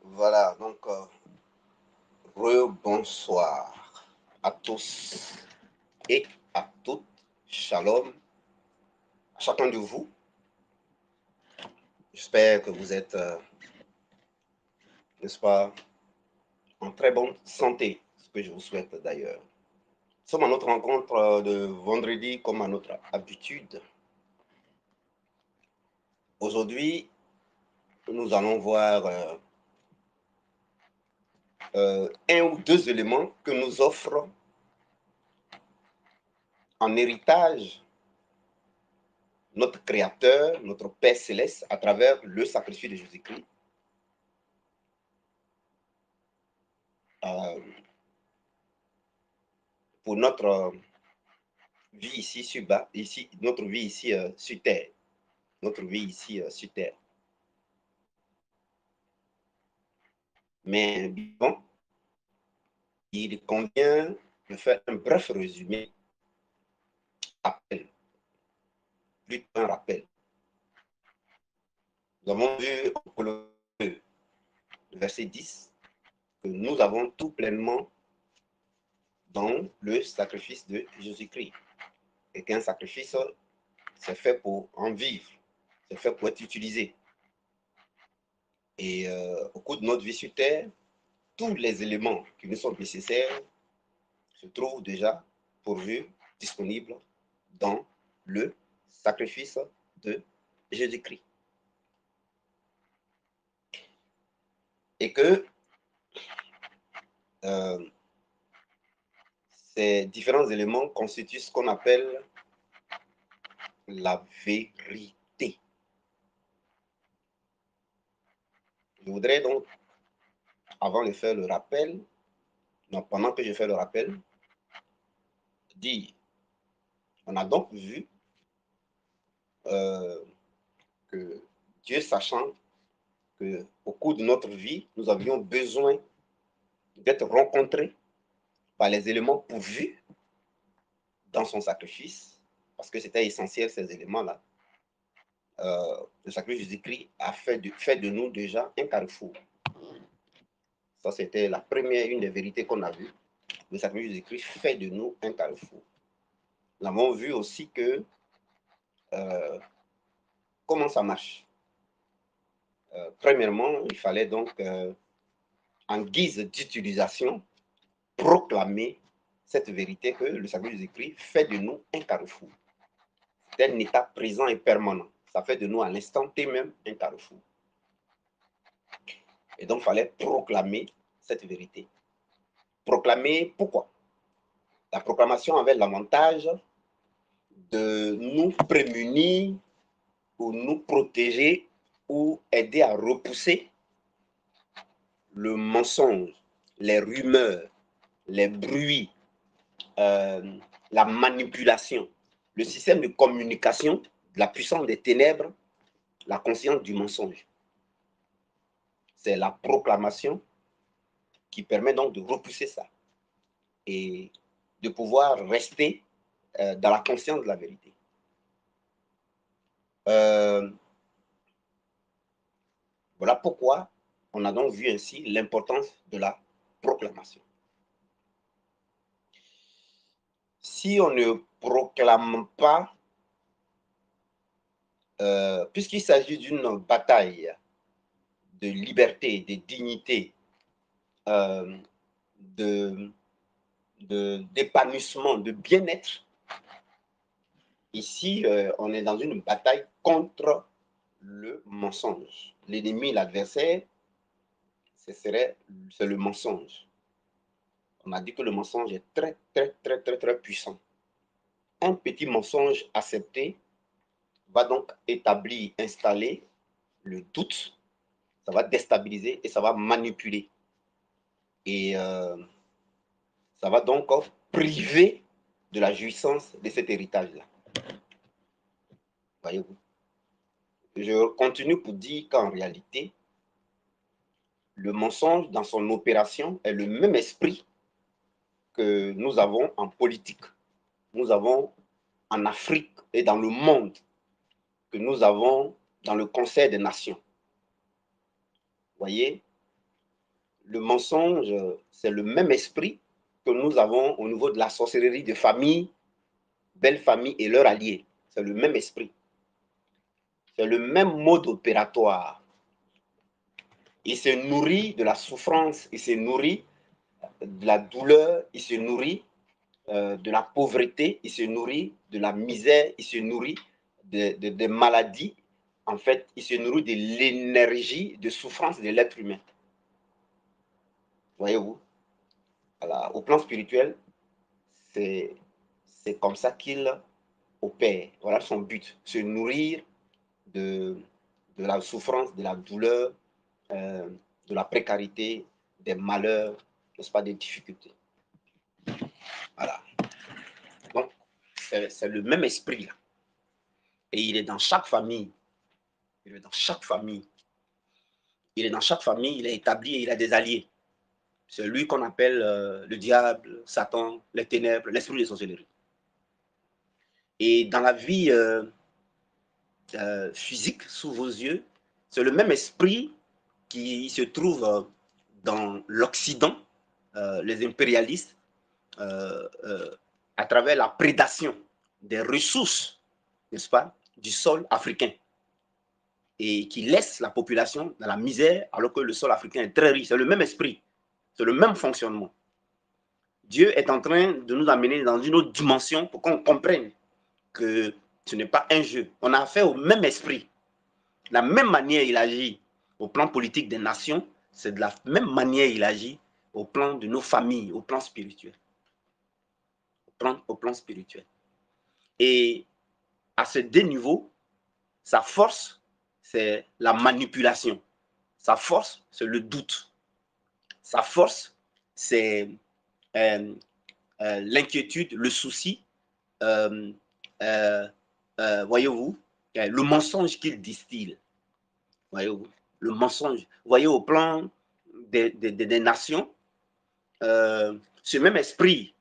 Voilà, donc, bonsoir à tous et à toutes. Shalom à chacun de vous. J'espère que vous êtes, n'est-ce pas, en très bonne santé, ce que je vous souhaite d'ailleurs. Nous sommes à notre rencontre de vendredi comme à notre habitude. Aujourd'hui, nous allons voir un ou deux éléments que nous offre en héritage notre Créateur, notre Père Céleste, à travers le sacrifice de Jésus-Christ. Pour notre vie ici sur bas, notre vie ici sur terre, notre vie ici sur terre. Mais bon, il convient de faire un bref résumé, plutôt un rappel. Nous avons vu en Colossiens 2, verset 10, que nous avons tout pleinement dans le sacrifice de Jésus-Christ. Et qu'un sacrifice, c'est fait pour en vivre, c'est fait pour être utilisé. Et au cours de notre vie sur terre, tous les éléments qui nous sont nécessaires se trouvent déjà pourvus, disponibles dans le sacrifice de Jésus-Christ. Et que ces différents éléments constituent ce qu'on appelle la vérité. Je voudrais donc, avant de faire le rappel, pendant que je fais le rappel, dire, on a donc vu que Dieu, sachant qu'au cours de notre vie, nous avions besoin d'être rencontrés par les éléments pourvus dans son sacrifice, parce que c'était essentiel ces éléments-là. Le sacrifice de Jésus-Christ a fait de nous déjà un carrefour. Ça, c'était une des vérités qu'on a vues. Le sacrifice de Jésus-Christ fait de nous un carrefour. Nous avons vu aussi que comment ça marche. Premièrement, il fallait donc, en guise d'utilisation, proclamer cette vérité que le sacrifice de Jésus-Christ fait de nous un carrefour. C'est un état présent et permanent. Ça fait de nous à l'instant T même un carrefour. Et donc, il fallait proclamer cette vérité. Proclamer pourquoi? La proclamation avait l'avantage de nous prémunir ou nous protéger ou aider à repousser le mensonge, les rumeurs, les bruits, la manipulation, le système de communication, la puissance des ténèbres, la conscience du mensonge. C'est la proclamation qui permet donc de repousser ça et de pouvoir rester dans la conscience de la vérité. Voilà pourquoi on a donc vu ainsi l'importance de la proclamation. Si on ne proclame pas, puisqu'il s'agit d'une bataille de liberté, de dignité, d'épanouissement, de bien-être, ici, on est dans une bataille contre le mensonge. L'ennemi, l'adversaire, c'est le mensonge. On a dit que le mensonge est très, très, très, très, très puissant. Un petit mensonge accepté va donc installer le doute, ça va déstabiliser et ça va manipuler. Et ça va donc priver de la jouissance de cet héritage-là. Voyez-vous? Je continue pour dire qu'en réalité, le mensonge dans son opération est le même esprit que nous avons en politique, nous avons en Afrique et dans le monde, que nous avons dans le Conseil des Nations. Voyez, le mensonge, c'est le même esprit que nous avons au niveau de la sorcellerie de famille, belle famille et leurs alliés. C'est le même esprit. C'est le même mode opératoire. Il se nourrit de la souffrance, il se nourrit de la douleur, il se nourrit de la pauvreté, il se nourrit de la misère, il se nourrit des maladies. En fait, il se nourrit de l'énergie de souffrance de l'être humain. Voyez-vous? Voilà. Au plan spirituel, c'est comme ça qu'il opère. Voilà son but, se nourrir de la souffrance, de la douleur, de la précarité, des malheurs, n'est-ce pas, des difficultés. Voilà. Donc, c'est le même esprit là. Et il est dans chaque famille. Il est dans chaque famille. Il est dans chaque famille, il est établi et il a des alliés. C'est lui qu'on appelle le diable, Satan, les ténèbres, l'esprit de sorcellerie. Et dans la vie physique, sous vos yeux, c'est le même esprit qui se trouve dans l'Occident, les impérialistes, à travers la prédation des ressources, n'est-ce pas, du sol africain, et qui laisse la population dans la misère alors que le sol africain est très riche. C'est le même esprit, c'est le même fonctionnement. Dieu est en train de nous amener dans une autre dimension pour qu'on comprenne que ce n'est pas un jeu. On a affaire au même esprit. La même manière il agit au plan politique des nations, c'est de la même manière il agit au plan de nos familles, au plan spirituel. Au plan spirituel. Et à ces deux niveaux, sa force, c'est la manipulation. Sa force, c'est le doute. Sa force, c'est l'inquiétude, le souci, voyez-vous, le mensonge qu'il distille. Voyez-vous, le mensonge. Voyez, au plan des nations, ce même esprit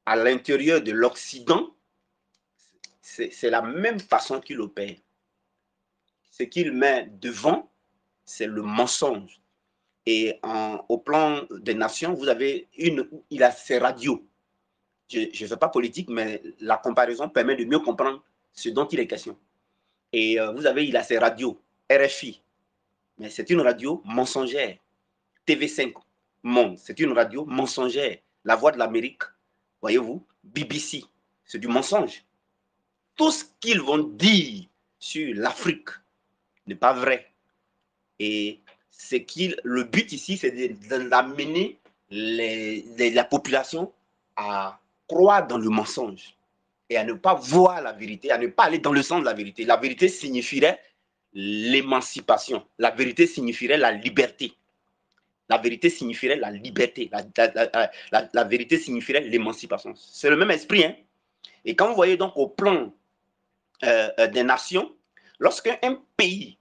à l'intérieur de l'Occident, c'est la même façon qu'il opère. Ce qu'il met devant, c'est le mensonge. Et au plan des nations, vous avez il a ses radios. Je ne fais pas politique, mais la comparaison permet de mieux comprendre ce dont il est question. Et il a ses radios, RFI, mais c'est une radio mensongère. TV5 Monde, c'est une radio mensongère. La Voix de l'Amérique, voyez-vous, BBC, c'est du mensonge. Tout ce qu'ils vont dire sur l'Afrique n'est pas vrai. Et le but ici, c'est d'amener la population à croire dans le mensonge et à ne pas voir la vérité, à ne pas aller dans le sens de la vérité. La vérité signifierait l'émancipation. La vérité signifierait la liberté. La vérité signifierait la liberté. La vérité signifierait l'émancipation. C'est le même esprit. Hein? Et quand vous voyez donc au plan des nations, lorsqu'un pays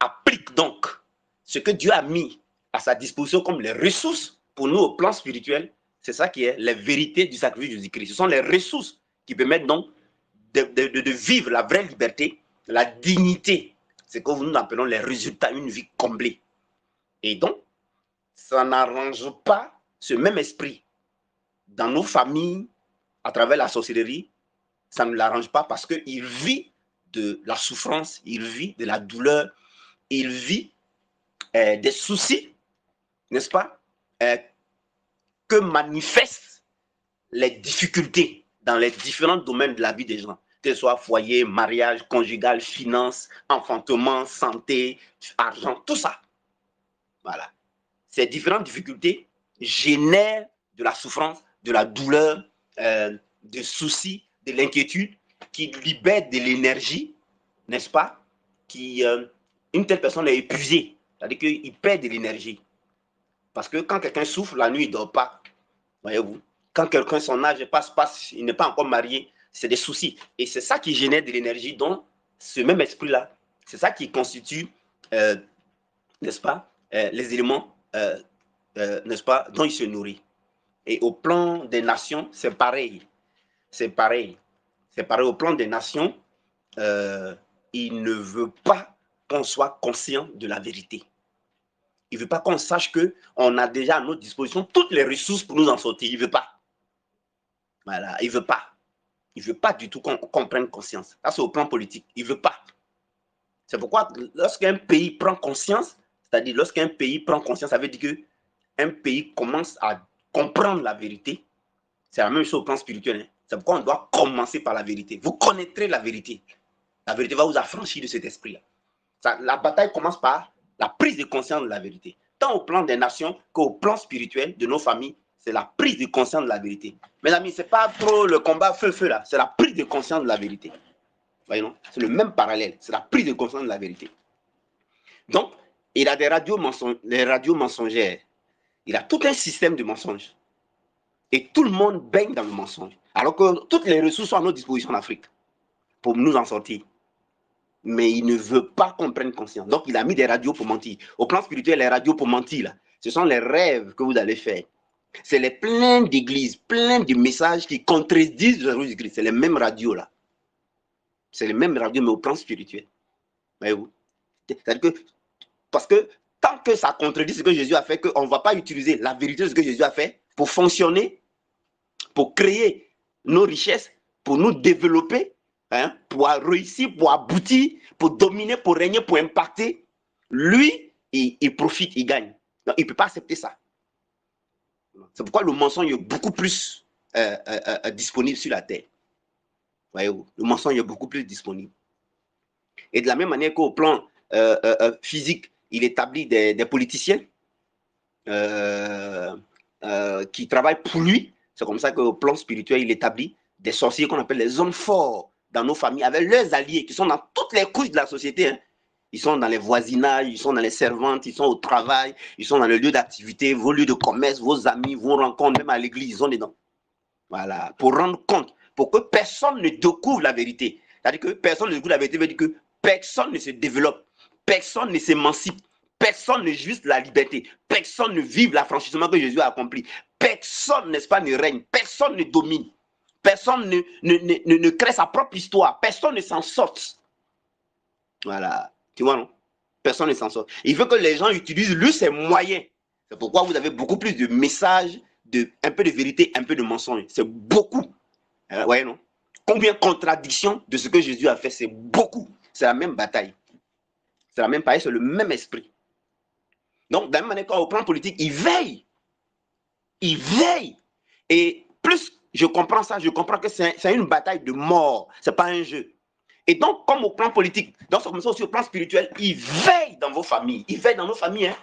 applique donc ce que Dieu a mis à sa disposition comme les ressources pour nous au plan spirituel, c'est ça qui est les vérités du sacrifice de Jésus-Christ. Ce sont les ressources qui permettent donc de vivre la vraie liberté, la dignité, ce que nous appelons les résultats, une vie comblée. Et donc, ça n'arrange pas ce même esprit dans nos familles, à travers la sorcellerie, ça ne l'arrange pas parce qu'il vit de la souffrance, il vit de la douleur, il vit des soucis, n'est-ce pas, que manifestent les difficultés dans les différents domaines de la vie des gens, que ce soit foyer, mariage, conjugal, finance, enfantement, santé, argent, tout ça. Voilà. Ces différentes difficultés génèrent de la souffrance, de la douleur, des soucis, de l'inquiétude, qui libèrent de l'énergie, n'est-ce pas, une telle personne est épuisée, c'est-à-dire qu'il perd de l'énergie. Parce que quand quelqu'un souffre, la nuit, il ne dort pas. Voyez-vous, quand quelqu'un, son âge passe, il n'est pas encore marié, c'est des soucis. Et c'est ça qui génère de l'énergie, donc ce même esprit-là, c'est ça qui constitue, n'est-ce pas, les éléments, n'est-ce pas, dont il se nourrit. Et au plan des nations, c'est pareil. C'est pareil. C'est pareil au plan des nations. il ne veut pas qu'on soit conscient de la vérité. Il ne veut pas qu'on sache qu'on a déjà à notre disposition toutes les ressources pour nous en sortir. Il ne veut pas. Voilà, il ne veut pas. Il ne veut pas du tout qu'on prenne conscience. Ça, c'est au plan politique. Il ne veut pas. C'est pourquoi lorsqu'un pays prend conscience, c'est-à-dire lorsqu'un pays prend conscience, ça veut dire qu'un pays commence à comprendre la vérité. C'est la même chose au plan spirituel. Hein. C'est pourquoi on doit commencer par la vérité. Vous connaîtrez la vérité. La vérité va vous affranchir de cet esprit-là. La bataille commence par la prise de conscience de la vérité. Tant au plan des nations qu'au plan spirituel de nos familles, c'est la prise de conscience de la vérité. Mes amis, ce n'est pas trop le combat feu-feu là, c'est la prise de conscience de la vérité. Voyez, non? C'est le même parallèle, c'est la prise de conscience de la vérité. Donc, il a des les radios mensongères. Il a tout un système de mensonges. Et tout le monde baigne dans le mensonge. Alors que toutes les ressources sont à notre disposition en Afrique pour nous en sortir. Mais il ne veut pas qu'on prenne conscience. Donc, il a mis des radios pour mentir. Au plan spirituel, les radios pour mentir, là, ce sont les rêves que vous allez faire. C'est les plein d'églises, plein de messages qui contredisent Jésus-Christ. C'est les mêmes radios, là. C'est les mêmes radios, mais au plan spirituel. Voyez-vous? C'est-à-dire que, parce que tant que ça contredit ce que Jésus a fait, qu'on ne va pas utiliser la vérité de ce que Jésus a fait pour fonctionner, pour créer nos richesses, pour nous développer, hein, pour réussir, pour aboutir, pour dominer, pour régner, pour impacter, lui, il profite, il gagne. Donc, il ne peut pas accepter ça. C'est pourquoi le mensonge est beaucoup plus disponible sur la terre. Voyez-vous, le mensonge est beaucoup plus disponible. Et de la même manière qu'au plan physique, il établit des politiciens qui travaillent pour lui. C'est comme ça qu'au plan spirituel, il établit des sorciers qu'on appelle les hommes forts dans nos familles, avec leurs alliés qui sont dans toutes les couches de la société. Hein. Ils sont dans les voisinages, ils sont dans les servantes, ils sont au travail, ils sont dans les lieux d'activité, vos lieux de commerce, vos amis, vos rencontres, même à l'église, ils sont dedans. Voilà, pour rendre compte, pour que personne ne découvre la vérité. C'est-à-dire que personne ne découvre la vérité, veut dire que personne ne se développe, personne ne s'émancipe, personne ne jouisse la liberté, personne ne vive l'affranchissement que Jésus a accompli, personne, n'est-ce pas, ne règne, personne ne domine, personne ne crée sa propre histoire, personne ne s'en sorte. Voilà, tu vois, non? Personne ne s'en sort. Il veut que les gens utilisent lui ses moyens. C'est pourquoi vous avez beaucoup plus de messages, un peu de vérité, un peu de mensonge. C'est beaucoup. Voyez, non? Combien de contradictions de ce que Jésus a fait, c'est beaucoup. C'est la même bataille. C'est la même bataille, c'est le même esprit. Donc, de la même manière qu'au plan politique, il veille. Il veille. Et plus je comprends ça, je comprends que c'est une bataille de mort. Ce n'est pas un jeu. Et donc, comme au plan politique, donc comme ça aussi au plan spirituel, il veille dans vos familles. Il veille dans nos familles. Hein.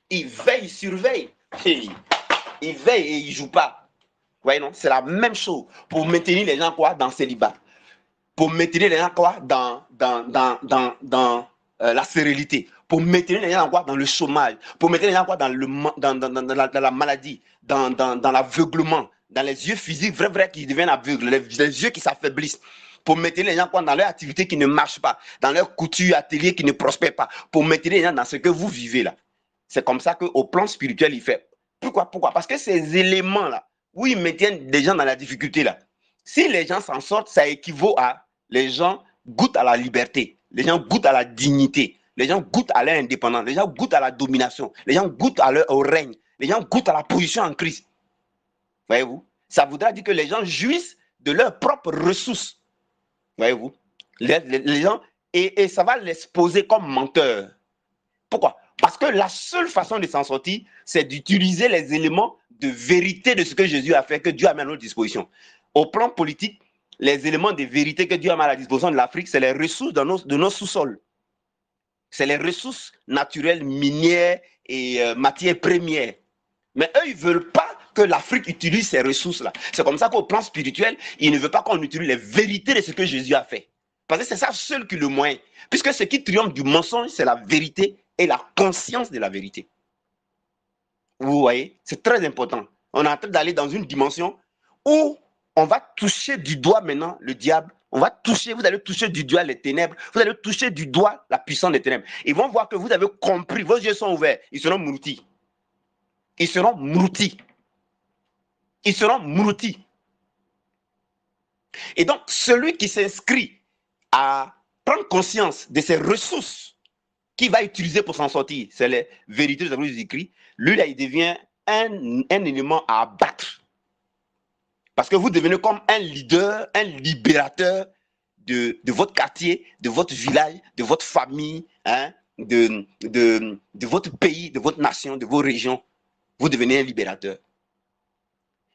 Il veille, il surveille. Il veille et il ne joue pas. Vous voyez, non? C'est la même chose. Pour maintenir les gens quoi? Dans le célibat. Pour maintenir les gens quoi? Dans la stérilité. Pour maintenir les gens quoi? Dans le chômage. Pour maintenir les gens quoi? Dans la maladie. Dans l'aveuglement. Dans les yeux physiques, vrai, qui deviennent aveugles. Les yeux qui s'affaiblissent. Pour mettre les gens dans leur activité qui ne marche pas, dans leur couture, atelier qui ne prospère pas, pour mettre les gens dans ce que vous vivez là. C'est comme ça qu'au plan spirituel, il fait. Pourquoi? Parce que ces éléments-là, où ils maintiennent des gens dans la difficulté là, si les gens s'en sortent, ça équivaut à les gens goûtent à la liberté, les gens goûtent à la dignité, les gens goûtent à leur indépendance, les gens goûtent à la domination, les gens goûtent au règne, les gens goûtent à la position en Christ. Voyez-vous? Ça voudra dire que les gens jouissent de leurs propres ressources. Voyez-vous, les gens, et ça va les poser comme menteurs. Pourquoi? Parce que la seule façon de s'en sortir, c'est d'utiliser les éléments de vérité de ce que Jésus a fait, que Dieu a mis à notre disposition. Au plan politique, les éléments de vérité que Dieu a mis à la disposition de l'Afrique, c'est les ressources de nos sous-sols. C'est les ressources naturelles, minières et matières premières. Mais eux, ils ne veulent pas que l'Afrique utilise ces ressources-là. C'est comme ça qu'au plan spirituel, il ne veut pas qu'on utilise les vérités de ce que Jésus a fait. Parce que c'est ça seul qui est le moyen. Puisque ce qui triomphe du mensonge, c'est la vérité et la conscience de la vérité. Vous voyez, c'est très important. On est en train d'aller dans une dimension où on va toucher du doigt maintenant le diable. Vous allez toucher du doigt les ténèbres. Vous allez toucher du doigt la puissance des ténèbres. Ils vont voir que vous avez compris. Vos yeux sont ouverts. Ils seront mouroutis. Ils seront mouroutis. Ils seront mouroutis. Et donc, celui qui s'inscrit à prendre conscience de ses ressources qu'il va utiliser pour s'en sortir, c'est les vérités de Jésus-Christ, lui, là, il devient un élément à abattre. Parce que vous devenez comme un leader, un libérateur de votre quartier, de votre village, de votre famille, hein, de votre pays, de votre nation, de vos régions. Vous devenez un libérateur.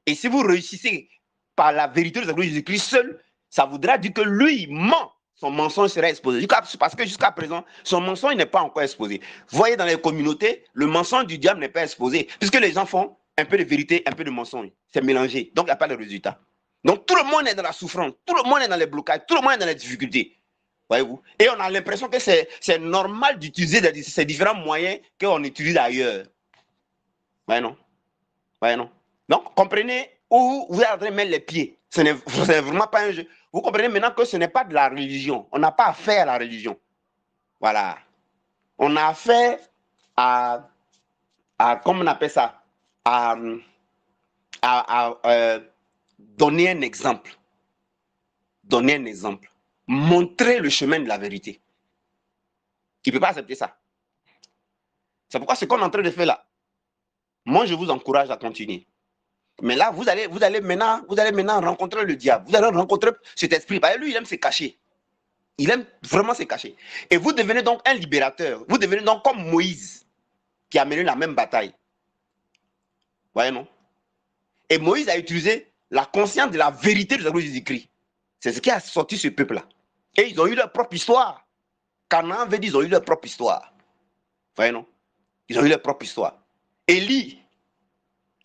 Et si vous réussissez par la vérité de Jésus-Christ seul, ça voudra dire que lui, il ment. Son mensonge sera exposé. Parce que jusqu'à présent, son mensonge n'est pas encore exposé. Vous voyez, dans les communautés, le mensonge du diable n'est pas exposé. Puisque les gens font un peu de vérité, un peu de mensonge. C'est mélangé. Donc, il n'y a pas de résultat. Donc, tout le monde est dans la souffrance. Tout le monde est dans les blocages. Tout le monde est dans les difficultés. Voyez-vous? Et on a l'impression que c'est normal d'utiliser ces différents moyens qu'on utilise ailleurs. Ouais, non? Ouais, non? Donc, comprenez où vous êtes en train de mettre les pieds. Ce n'est vraiment pas un jeu. Vous comprenez maintenant que ce n'est pas de la religion. On n'a pas affaire à la religion. Voilà. On a affaire à comment on appelle ça, à donner un exemple. Donner un exemple. Montrer le chemin de la vérité. Il ne peut pas accepter ça. C'est pourquoi ce qu'on est en train de faire là, moi je vous encourage à continuer. Mais là, vous allez maintenant rencontrer le diable. Vous allez rencontrer cet esprit. Parce que lui, il aime se cacher. Il aime vraiment se cacher. Et vous devenez donc un libérateur. Vous devenez donc comme Moïse, qui a mené la même bataille. Voyez, non? Et Moïse a utilisé la conscience de la vérité de Jésus-Christ. C'est ce qui a sorti ce peuple-là. Et ils ont eu leur propre histoire. Canaan veut dire ils ont eu leur propre histoire. Voyez, non? Ils ont eu leur propre histoire. Élie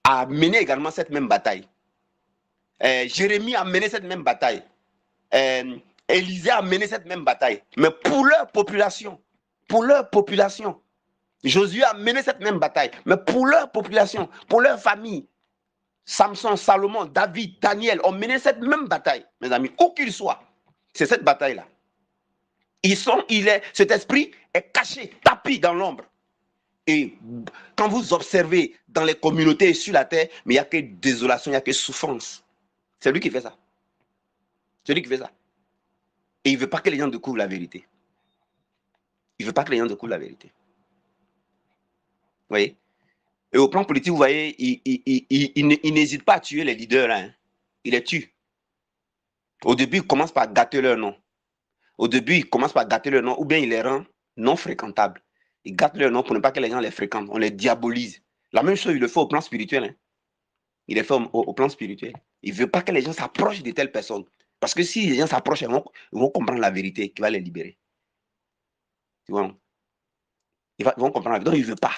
a mené également cette même bataille. Jérémie a mené cette même bataille. Élisée a mené cette même bataille. Mais pour leur population. Pour leur population. Josué a mené cette même bataille. Mais pour leur population, pour leur famille. Samson, Salomon, David, Daniel ont mené cette même bataille, mes amis, où qu'ils soient. C'est cette bataille-là. Cet esprit est caché, tapis dans l'ombre. Et quand vous observez dans les communautés et sur la terre, mais il n'y a que désolation, il n'y a que souffrance. C'est lui qui fait ça. C'est lui qui fait ça. Et il ne veut pas que les gens découvrent la vérité. Il ne veut pas que les gens découvrent la vérité. Vous voyez? Et au plan politique, vous voyez, il n'hésite pas à tuer les leaders. Hein. Il les tue. Au début, il commence par gâter leur nom. Ou bien il les rend non fréquentables. Il gâte leur nom pour ne pas que les gens les fréquentent. On les diabolise. La même chose, il le fait au plan spirituel. Hein. Il le fait au plan spirituel. Il ne veut pas que les gens s'approchent de telles personnes. Parce que si les gens s'approchent, ils vont comprendre la vérité qui va les libérer. Tu vois? Ils vont comprendre la vérité. Donc, il ne veut pas.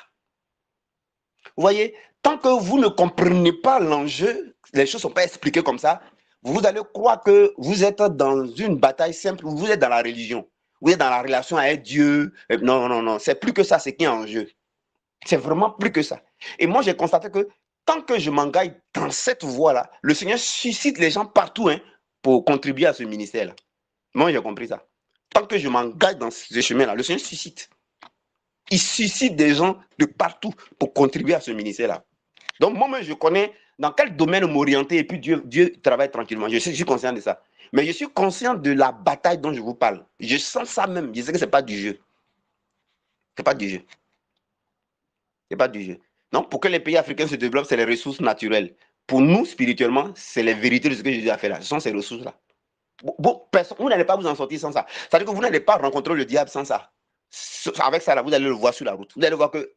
Vous voyez, tant que vous ne comprenez pas l'enjeu, les choses ne sont pas expliquées comme ça, vous allez croire que vous êtes dans une bataille simple, vous êtes dans la religion, vous êtes dans la relation avec Dieu. Non, non, non, c'est plus que ça, c'est qui est en jeu. C'est vraiment plus que ça. Et moi, j'ai constaté que tant que je m'engage dans cette voie-là, le Seigneur suscite les gens partout hein, pour contribuer à ce ministère-là. Moi, j'ai compris ça. Tant que je m'engage dans ce chemin-là, le Seigneur suscite. Il suscite des gens de partout pour contribuer à ce ministère-là. Donc, moi-même, je connais dans quel domaine m'orienter et puis Dieu travaille tranquillement. Je suis conscient de ça. Mais je suis conscient de la bataille dont je vous parle. Je sens ça même. Je sais que ce n'est pas du jeu. Ce n'est pas du jeu. Ce n'est pas du jeu. Donc, pour que les pays africains se développent, c'est les ressources naturelles. Pour nous, spirituellement, c'est les vérités de ce que Jésus a fait là. Ce sont ces ressources-là. Vous n'allez pas vous en sortir sans ça. C'est-à-dire que vous n'allez pas rencontrer le diable sans ça. Avec ça, là, vous allez le voir sur la route. Vous allez voir que,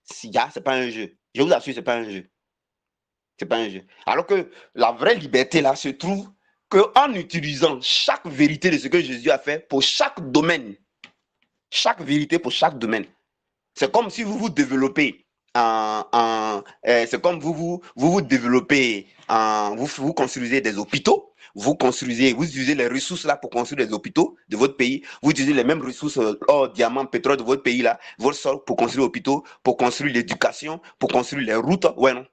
c'est pas un jeu. Je vous assure, c'est pas un jeu. C'est pas un jeu. Alors que la vraie liberté, là, se trouve qu'en utilisant chaque vérité de ce que Jésus a fait pour chaque domaine. Chaque vérité pour chaque domaine. C'est comme si vous vous développez c'est comme vous développppez, vous construisez des hôpitaux. Vous utilisez les ressources là pour construire des hôpitaux de votre pays. Vous utilisez les mêmes ressources, or, diamant, pétrole de votre pays là, votre sol pour construire hôpitaux, pour construire l'éducation, pour construire les routes. Ouais, non.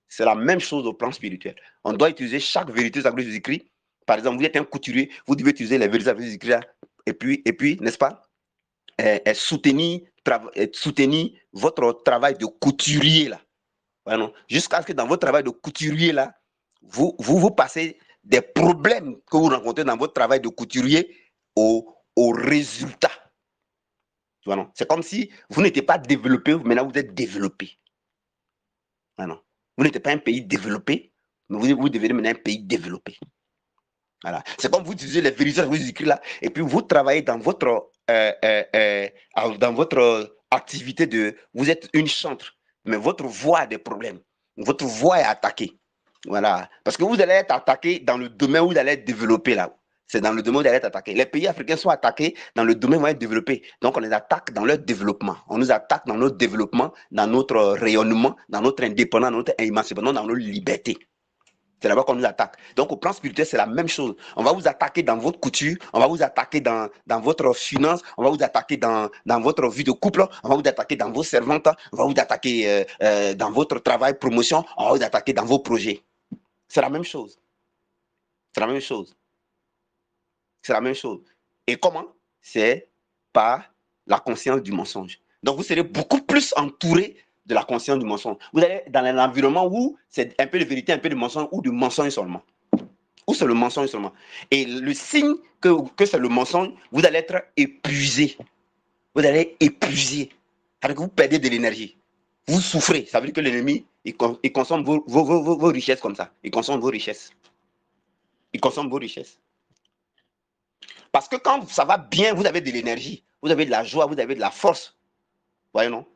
C'est la même chose au plan spirituel. On doit utiliser chaque vérité de Jésus-Christ. Par exemple, vous êtes un couturier, vous devez utiliser les vérités de Jésus-Christ et puis, n'est-ce pas, soutenir votre travail de couturier là. Ouais, non. Jusqu'à ce que dans votre travail de couturier là, vous passez des problèmes que vous rencontrez dans votre travail de couturier au résultat. Voilà. C'est comme si vous n'étiez pas développé, maintenant vous êtes développé. Voilà. Vous n'êtes pas un pays développé, mais vous devenez maintenant un pays développé. Voilà. C'est comme vous utilisez les vérités que vous écrivez là, et puis vous travaillez dans votre activité de... Vous êtes une chantre, mais votre voix a des problèmes. Votre voix est attaquée. Voilà. Parce que vous allez être attaqué dans le domaine où vous allez être développé là. C'est dans le domaine où vous allez être attaqué. Les pays africains sont attaqués dans le domaine où ils vont être développés. Donc on les attaque dans leur développement. On nous attaque dans notre développement, dans notre rayonnement, dans notre indépendance, dans notre émancipation, dans nos libertés. C'est là-bas qu'on nous attaque. Donc, au plan spirituel, c'est la même chose. On va vous attaquer dans votre couture, on va vous attaquer dans votre finance, on va vous attaquer dans votre vie de couple, on va vous attaquer dans vos servantes, on va vous attaquer dans votre travail, promotion, on va vous attaquer dans vos projets. C'est la même chose. C'est la même chose. C'est la même chose. Et comment? C'est par la conscience du mensonge. Donc, vous serez beaucoup plus entouré de la conscience du mensonge. Vous allez dans un environnement où c'est un peu de vérité, un peu de mensonge, ou du mensonge seulement. Ou c'est le mensonge seulement. Et le signe que c'est le mensonge, vous allez être épuisé. Vous allez être épuisé. C'est-à-dire que vous perdez de l'énergie. Vous souffrez. Ça veut dire que l'ennemi, il consomme vos richesses comme ça. Il consomme vos richesses. Il consomme vos richesses. Parce que quand ça va bien, vous avez de l'énergie. Vous avez de la joie, vous avez de la force. Voyez, non?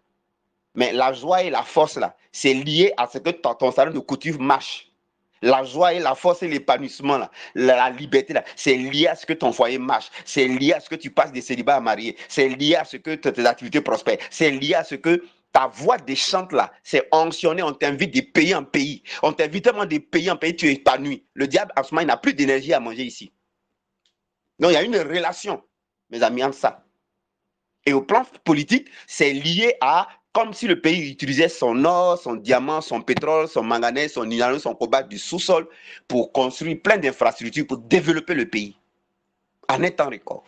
Mais la joie et la force, là, c'est lié à ce que ton salon de couture marche. La joie et la force et l'épanouissement, là, la liberté, là, c'est lié à ce que ton foyer marche. C'est lié à ce que tu passes des célibats à mariés. C'est lié à ce que tes activités prospèrent. C'est lié à ce que ta voix déchante, là, c'est onctionné. On t'invite de pays en pays. On t'invite tellement de pays en pays, tu es épanoui. Le diable, en ce moment, il n'a plus d'énergie à manger ici. Donc, il y a une relation, mes amis, entre ça. Et au plan politique, c'est lié à comme si le pays utilisait son or, son diamant, son pétrole, son manganèse, son uranium, son cobalt du sous-sol pour construire plein d'infrastructures pour développer le pays en un temps record.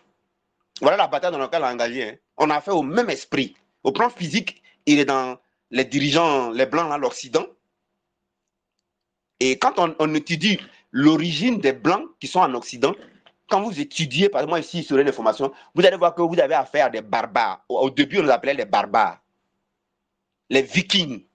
Voilà la bataille dans laquelle on a engagé. Hein. On a fait au même esprit. Au plan physique, il est dans les dirigeants, les blancs, là, l'Occident. Et quand on étudie l'origine des blancs qui sont en Occident, quand vous étudiez, par exemple, ici sur l'information, vous allez voir que vous avez affaire à des barbares. Au début, on les appelait les barbares. Les vikings,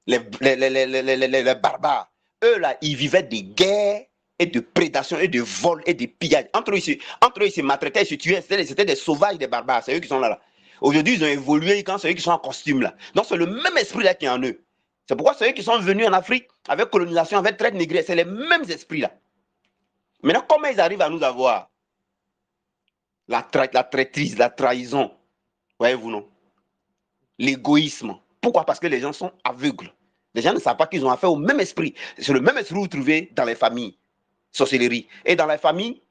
les barbares. Eux, là, ils vivaient de guerres et de prédation et de vol et de pillage. Entre eux, ils se maltraitaient, ils se tuaient. C'était des sauvages, des barbares. C'est eux qui sont là. Aujourd'hui, ils ont évolué quand c'est eux qui sont en costume là. Donc, c'est le même esprit là qui est en eux. C'est pourquoi c'est eux qui sont venus en Afrique avec colonisation, avec traite négrière. C'est les mêmes esprits là. Maintenant, comment ils arrivent à nous avoir? La traîtrise, la trahison. Voyez-vous, non? L'égoïsme. Pourquoi? Parce que les gens sont aveugles. Les gens ne savent pas qu'ils ont affaire au même esprit. C'est le même esprit que vous trouvez dans les familles. Sorcellerie. Et dans les familles,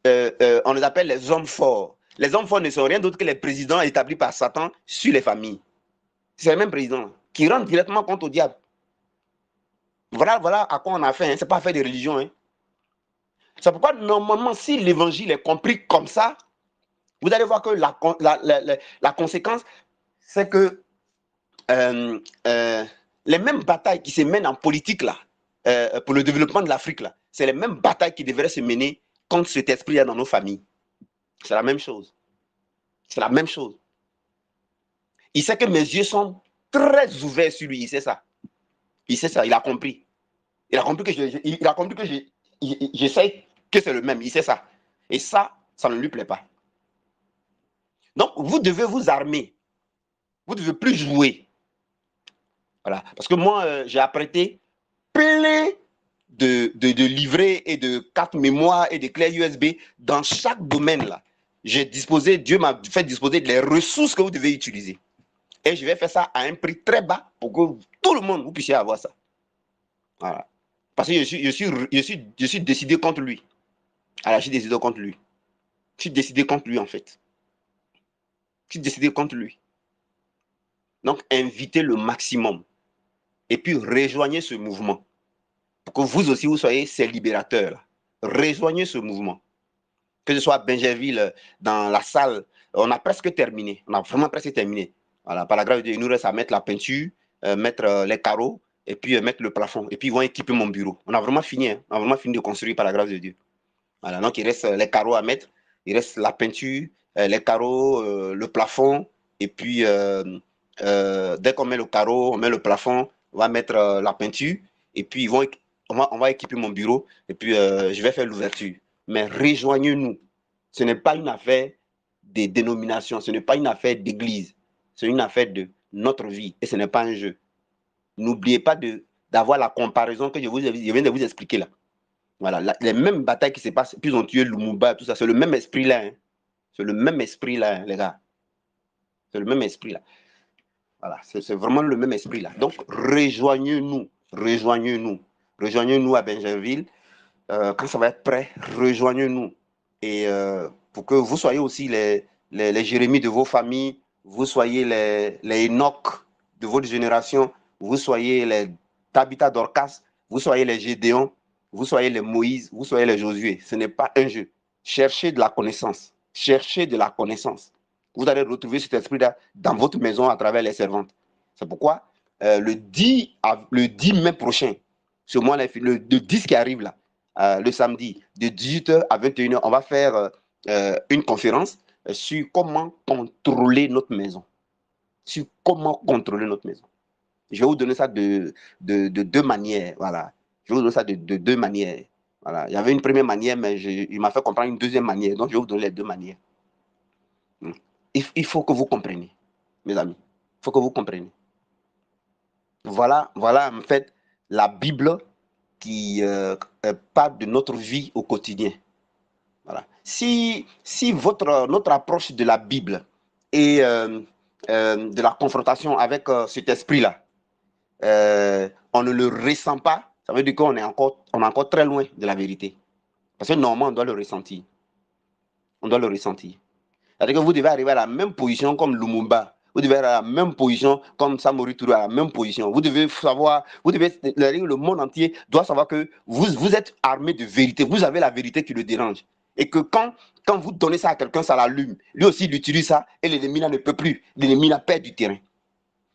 on les appelle les hommes forts. Les hommes forts ne sont rien d'autre que les présidents établis par Satan sur les familles. C'est les mêmes présidents qui rendent directement compte au diable. Voilà à quoi on a fait. Hein. Ce n'est pas affaire de religion. Hein. C'est pourquoi, normalement, si l'évangile est compris comme ça, vous allez voir que la conséquence, c'est que les mêmes batailles qui se mènent en politique là, pour le développement de l'Afrique là, c'est les mêmes batailles qui devraient se mener contre cet esprit-là dans nos familles. C'est la même chose. C'est la même chose. Il sait que mes yeux sont très ouverts sur lui, il sait ça. Il sait ça, il a compris. Il a compris que j'essaie que c'est le même, il sait ça. Et ça ne lui plaît pas. Donc, vous devez vous armer. Vous ne devez plus jouer. Voilà. Parce que moi, j'ai apprêté plein de livrets et de cartes mémoire et de clés USB dans chaque domaine là. Dieu m'a fait disposer des ressources que vous devez utiliser. Et je vais faire ça à un prix très bas pour que tout le monde vous puissiez avoir ça. Voilà. Parce que je suis décidé contre lui. Alors, je suis décidé contre lui. Je suis décidé contre lui en fait. Je suis décidé contre lui. Donc, invitez le maximum. Et puis, rejoignez ce mouvement. Pour que vous aussi, vous soyez ces libérateurs. Rejoignez ce mouvement. Que ce soit à Benjerville, dans la salle, on a presque terminé. On a vraiment presque terminé. Voilà, par la grâce de Dieu, il nous reste à mettre la peinture, mettre les carreaux et puis mettre le plafond. Et puis ils vont équiper mon bureau. On a vraiment fini, hein. On a vraiment fini de construire par la grâce de Dieu. Voilà, donc il reste les carreaux à mettre, il reste la peinture, les carreaux, le plafond, et puis dès qu'on met le carreau, on met le plafond, on va mettre la peinture, et puis on va équiper mon bureau, et puis je vais faire l'ouverture. Mais rejoignez-nous. Ce n'est pas une affaire des dénominations, ce n'est pas une affaire d'église, c'est une affaire de notre vie, et ce n'est pas un jeu. N'oubliez pas d'avoir la comparaison que je viens de vous expliquer là. Voilà, les mêmes batailles qui se passent, puis ils ont tué Lumumba, tout ça, c'est le même esprit là. Hein. C'est le même esprit là, hein, les gars. C'est le même esprit là. Voilà, c'est vraiment le même esprit là. Donc, rejoignez-nous, rejoignez-nous. Rejoignez-nous à Benjaminville. Quand ça va être prêt, rejoignez-nous. Et pour que vous soyez aussi les Jérémies de vos familles, vous soyez les Enoch de votre génération, vous soyez les Tabitha Dorcas, vous soyez les Gédéons, vous soyez les Moïse, vous soyez les Josué. Ce n'est pas un jeu. Cherchez de la connaissance. Cherchez de la connaissance. Vous allez retrouver cet esprit-là dans votre maison à travers les servantes. C'est pourquoi le 10 mai prochain, ce mois, le 10 qui arrive là, le samedi, de 18h à 21h, on va faire une conférence sur comment contrôler notre maison. Sur comment contrôler notre maison. Je vais vous donner ça de deux manières. Voilà. Je vais vous donner ça de deux manières. Voilà. Il y avait une première manière, mais il m'a fait comprendre une deuxième manière. Donc, je vais vous donner les deux manières. Il faut que vous compreniez, mes amis. Il faut que vous compreniez. Voilà, en fait, la Bible qui parle de notre vie au quotidien. Voilà. Si notre approche de la Bible et de la confrontation avec cet esprit-là, on ne le ressent pas, ça veut dire qu'on est encore très loin de la vérité. Parce que normalement, on doit le ressentir. On doit le ressentir. C'est-à-dire que vous devez arriver à la même position comme Lumumba. Vous devez être à la même position comme Samori Touré, à la même position. Vous devez savoir, le monde entier doit savoir que vous êtes armé de vérité. Vous avez la vérité qui le dérange. Et que quand vous donnez ça à quelqu'un, ça l'allume. Lui aussi, il utilise ça et l'ennemi ne peut plus. L'ennemi perd du terrain.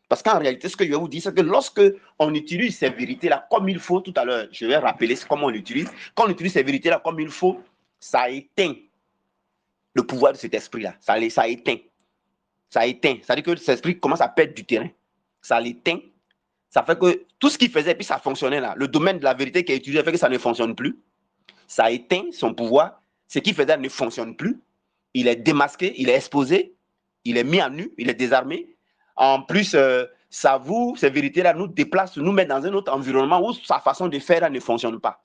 Parce qu'en réalité, ce que je vais vous dire, c'est que lorsque on utilise ces vérités-là comme il faut, tout à l'heure, je vais rappeler comment on l'utilise. Quand on utilise ces vérités-là comme il faut, ça éteint le pouvoir de cet esprit-là. Ça éteint. Ça éteint. Ça veut dire que cet esprit commence à perdre du terrain. Ça l'éteint. Ça fait que tout ce qu'il faisait, puis ça fonctionnait là. Le domaine de la vérité qui est utilisé fait que ça ne fonctionne plus. Ça éteint son pouvoir. Ce qu'il faisait ne fonctionne plus. Il est démasqué, il est exposé, il est mis à nu, il est désarmé. En plus, ces vérités-là nous déplacent, nous mettent dans un autre environnement où sa façon de faire là, ne fonctionne pas.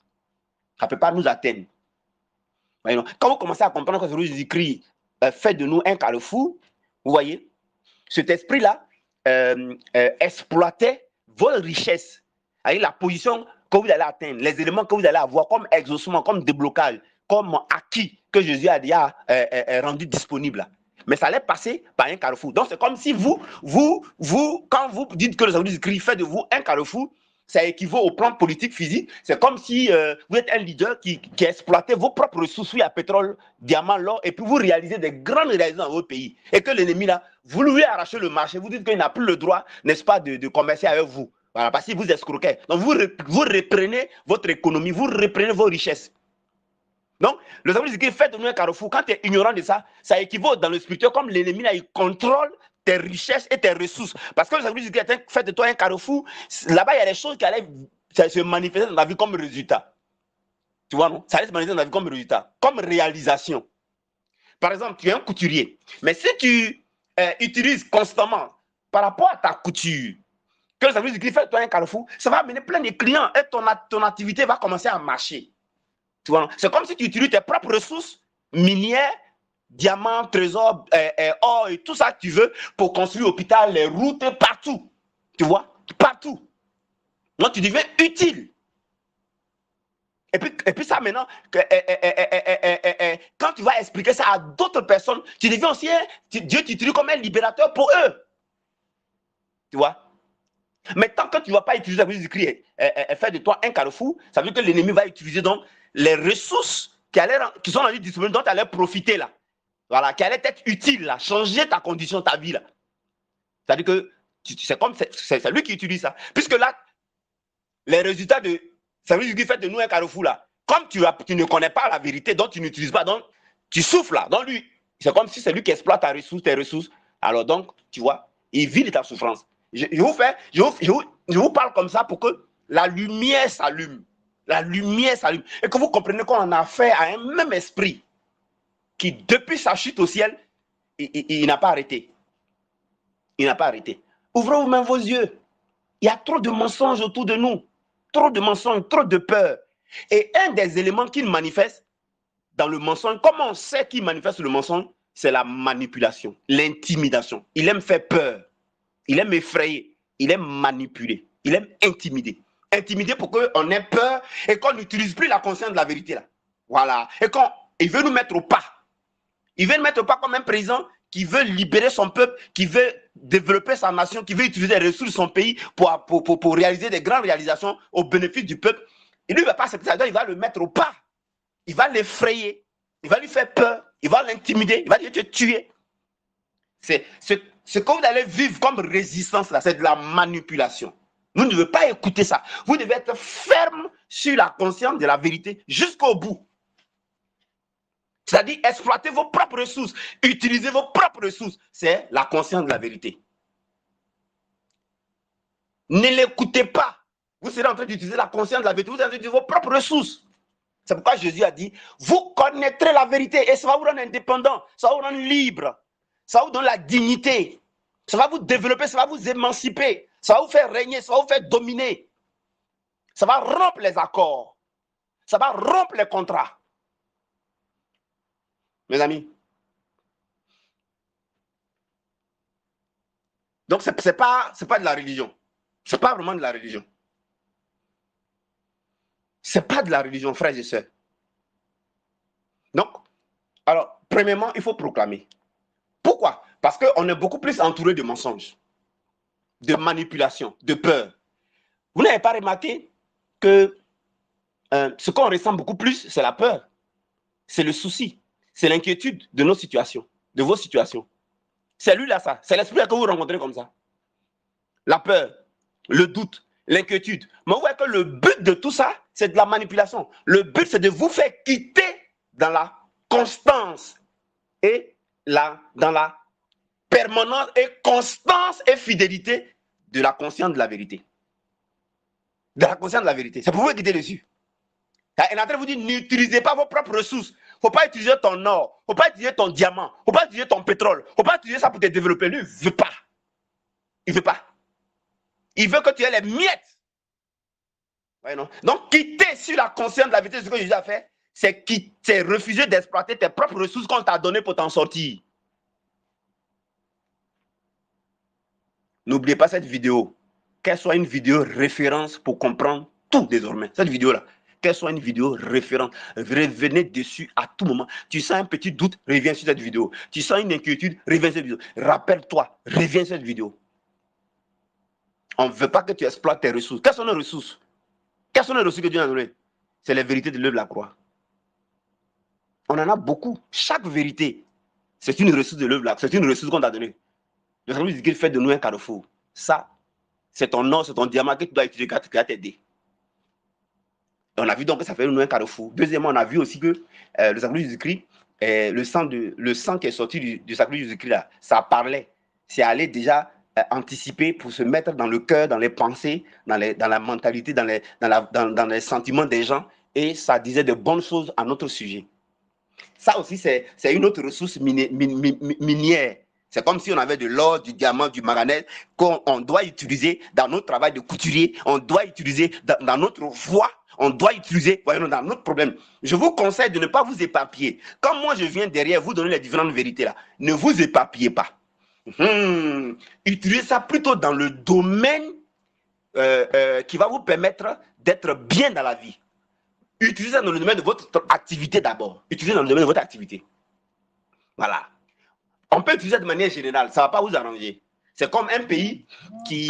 Ça ne peut pas nous atteindre. Quand vous commencez à comprendre que Jésus-Christ fait de nous un carrefour, vous voyez, cet esprit-là exploitait vos richesses, avec la position que vous allez atteindre, les éléments que vous allez avoir comme exaucement, comme déblocage, comme acquis que Jésus a déjà rendu disponible. Mais ça allait passer par un carrefour. Donc, c'est comme si vous, quand vous dites que le Jésus-Christ fait de vous un carrefour, ça équivaut au plan politique physique. C'est comme si vous êtes un leader qui exploitait vos propres ressources, à pétrole, diamant, l'or, et puis vous réalisez des grandes réalisations dans votre pays. Et que l'ennemi, là, vous lui arrachez le marché, vous dites qu'il n'a plus le droit, n'est-ce pas, de commercer avec vous. Voilà, parce qu'il vous escroquait. Donc, vous reprenez votre économie, vous reprenez vos richesses. Donc, le Seigneur dit qu'il fait de nous un carrefour. Quand tu es ignorant de ça, ça équivaut dans le spirituel comme l'ennemi, là, il contrôle tes richesses et tes ressources. Parce que le Seigneur dit qu'il fait de toi un carrefour. Là-bas, il y a des choses qui allaient se manifester dans la vie comme résultat. Tu vois, non? Ça allait se manifester dans la vie comme résultat, comme réalisation. Par exemple, tu es un couturier. Mais si tu utilises constamment par rapport à ta couture, que le Seigneur dit qu'il fait de toi un carrefour, ça va amener plein de clients et ton activité va commencer à marcher. C'est comme si tu utilises tes propres ressources minières, diamants, trésors, or et tout ça que tu veux pour construire l'hôpital, les routes, partout. Tu vois, partout. Donc tu deviens utile. Et puis ça maintenant, quand tu vas expliquer ça à d'autres personnes, tu deviens aussi, Dieu t'utilise comme un libérateur pour eux. Tu vois. Mais tant que tu ne vas pas utiliser la Jésus-Christ et faire de toi un carrefour, ça veut dire que l'ennemi va utiliser donc les ressources qui sont dans lui disponibles, dont tu allais profiter là. Voilà, qui allaient être utiles là, changer ta condition, ta vie là. C'est-à-dire que c'est lui qui utilise ça. Puisque là, les résultats de... Ça veut dire qu'il fait de nous un carrefour là. Comme tu ne connais pas la vérité, donc tu n'utilises pas, donc tu souffles là. Donc lui, c'est comme si c'est lui qui exploite tes ressources. Alors donc, tu vois, il vit de ta souffrance. Je vous parle comme ça pour que la lumière s'allume. La lumière s'allume. Et que vous compreniez qu'on en a affaire à un même esprit qui, depuis sa chute au ciel, il n'a pas arrêté. Il n'a pas arrêté. Ouvrez vous-même vos yeux. Il y a trop de mensonges autour de nous. Trop de mensonges, trop de peur. Et un des éléments qu'il manifeste dans le mensonge, comment on sait qu'il manifeste le mensonge? C'est la manipulation, l'intimidation. Il aime faire peur. Il aime effrayer. Il aime manipuler. Il aime intimider. Intimider pour qu'on ait peur et qu'on n'utilise plus la conscience de la vérité. Là. Voilà. Et quand il veut nous mettre au pas. Il veut nous mettre au pas comme un président qui veut libérer son peuple, qui veut développer sa nation, qui veut utiliser les ressources de son pays pour réaliser des grandes réalisations au bénéfice du peuple. Il ne va pas accepter ça, il va le mettre au pas. Il va l'effrayer, il va lui faire peur, il va l'intimider, il va lui te tuer. C'est ce que vous allez vivre comme résistance, là, c'est de la manipulation. Vous ne devez pas écouter ça. Vous devez être ferme sur la conscience de la vérité jusqu'au bout. C'est-à-dire exploiter vos propres ressources, utiliser vos propres ressources. C'est la conscience de la vérité. Ne l'écoutez pas. Vous serez en train d'utiliser la conscience de la vérité. Vous allez utiliser vos propres ressources. C'est pourquoi Jésus a dit, vous connaîtrez la vérité et ça va vous rendre indépendant, ça va vous rendre libre, ça va vous donner la dignité, ça va vous développer, ça va vous émanciper, ça va vous faire régner, ça va vous faire dominer. Ça va rompre les accords, ça va rompre les contrats. Mes amis. Donc, ce n'est pas de la religion. Ce n'est pas vraiment de la religion. Ce n'est pas de la religion, frères et sœurs. Donc, alors, premièrement, il faut proclamer. Pourquoi? Parce qu'on est beaucoup plus entouré de mensonges, de manipulations, de peur. Vous n'avez pas remarqué que ce qu'on ressent beaucoup plus, c'est la peur. C'est le souci. C'est l'inquiétude de nos situations, de vos situations. C'est lui là, ça. C'est l'esprit que vous rencontrez comme ça. La peur, le doute, l'inquiétude. Mais vous voyez que le but de tout ça, c'est de la manipulation. Le but, c'est de vous faire quitter dans la constance et dans la permanence et constance et fidélité de la conscience de la vérité. De la conscience de la vérité. C'est pour vous quitter dessus. Il est en train de vous dire, n'utilisez pas vos propres ressources. Il ne faut pas utiliser ton or. Il ne faut pas utiliser ton diamant. Il ne faut pas utiliser ton pétrole. Il ne faut pas utiliser ça pour te développer. Lui, il ne veut pas. Il ne veut pas. Il veut que tu aies les miettes. Ouais, non? Donc, quitter sur la conscience de la vérité, ce que Jésus a fait, c'est refuser d'exploiter tes propres ressources qu'on t'a données pour t'en sortir. N'oubliez pas cette vidéo. Qu'elle soit une vidéo référence pour comprendre tout désormais. Cette vidéo-là. Qu'elle soit une vidéo référente, revenez dessus à tout moment. Tu sens un petit doute, reviens sur cette vidéo. Tu sens une inquiétude, reviens sur cette vidéo. Rappelle-toi, reviens sur cette vidéo. On ne veut pas que tu exploites tes ressources. Quelles sont les ressources? Quelles sont les ressources que Dieu a données? C'est les vérités de l'œuvre de la croix. On en a beaucoup. Chaque vérité, c'est une ressource de l'œuvre de la croix. C'est une ressource qu'on t'a donnée. Le Seigneur dit qu'il fait de nous un carrefour. Ça, c'est ton or, c'est ton diamant que tu dois utiliser qui va t'aider. On a vu donc que ça fait de nous un carrefour. Deuxièmement, on a vu aussi que le sacrifice de Jésus-Christ, le sang qui est sorti du sacrifice de Jésus-Christ, là, ça parlait. C'est aller déjà anticiper pour se mettre dans le cœur, dans les pensées, dans la mentalité, dans les sentiments des gens. Et ça disait de bonnes choses à notre sujet. Ça aussi, c'est une autre ressource minière. C'est comme si on avait de l'or, du diamant, du manganèse qu'on doit utiliser dans notre travail de couturier, on doit utiliser dans notre voie, on doit utiliser dans notre problème. Je vous conseille de ne pas vous éparpiller. Quand moi je viens derrière vous donner les différentes vérités là, ne vous éparpillez pas. Utilisez ça plutôt dans le domaine qui va vous permettre d'être bien dans la vie. Utilisez ça dans le domaine de votre activité d'abord. Utilisez dans le domaine de votre activité. Voilà. On peut utiliser de manière générale, ça ne va pas vous arranger. C'est comme un pays qui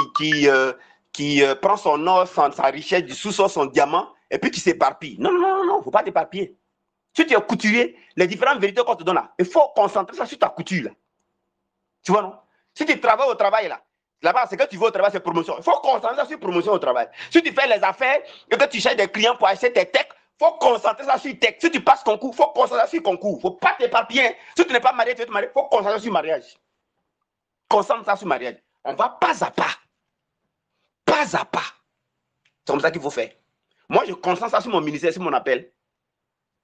prend son or, sa richesse, du sous-sol, son diamant, et puis qui s'éparpille. Non, il ne faut pas t'éparpiller. Si tu es couturier, les différentes vérités qu'on te donne là, il faut concentrer ça sur ta couture. Là. Tu vois, non? Si tu travailles au travail, là, Là-bas, c'est que tu veux au travail, c'est promotion. Il faut concentrer sur promotion au travail. Si tu fais les affaires et que tu cherches des clients pour acheter tes techs, il faut concentrer ça sur tech. Si tu passes concours, il faut concentrer sur concours. Il ne faut pas t'éparpiller. Si tu n'es pas marié, tu veux te marier, il faut concentrer sur mariage. Concentre ça sur mariage. On va pas à pas. Pas à pas. C'est comme ça qu'il faut faire. Moi, je concentre ça sur mon ministère, sur mon appel.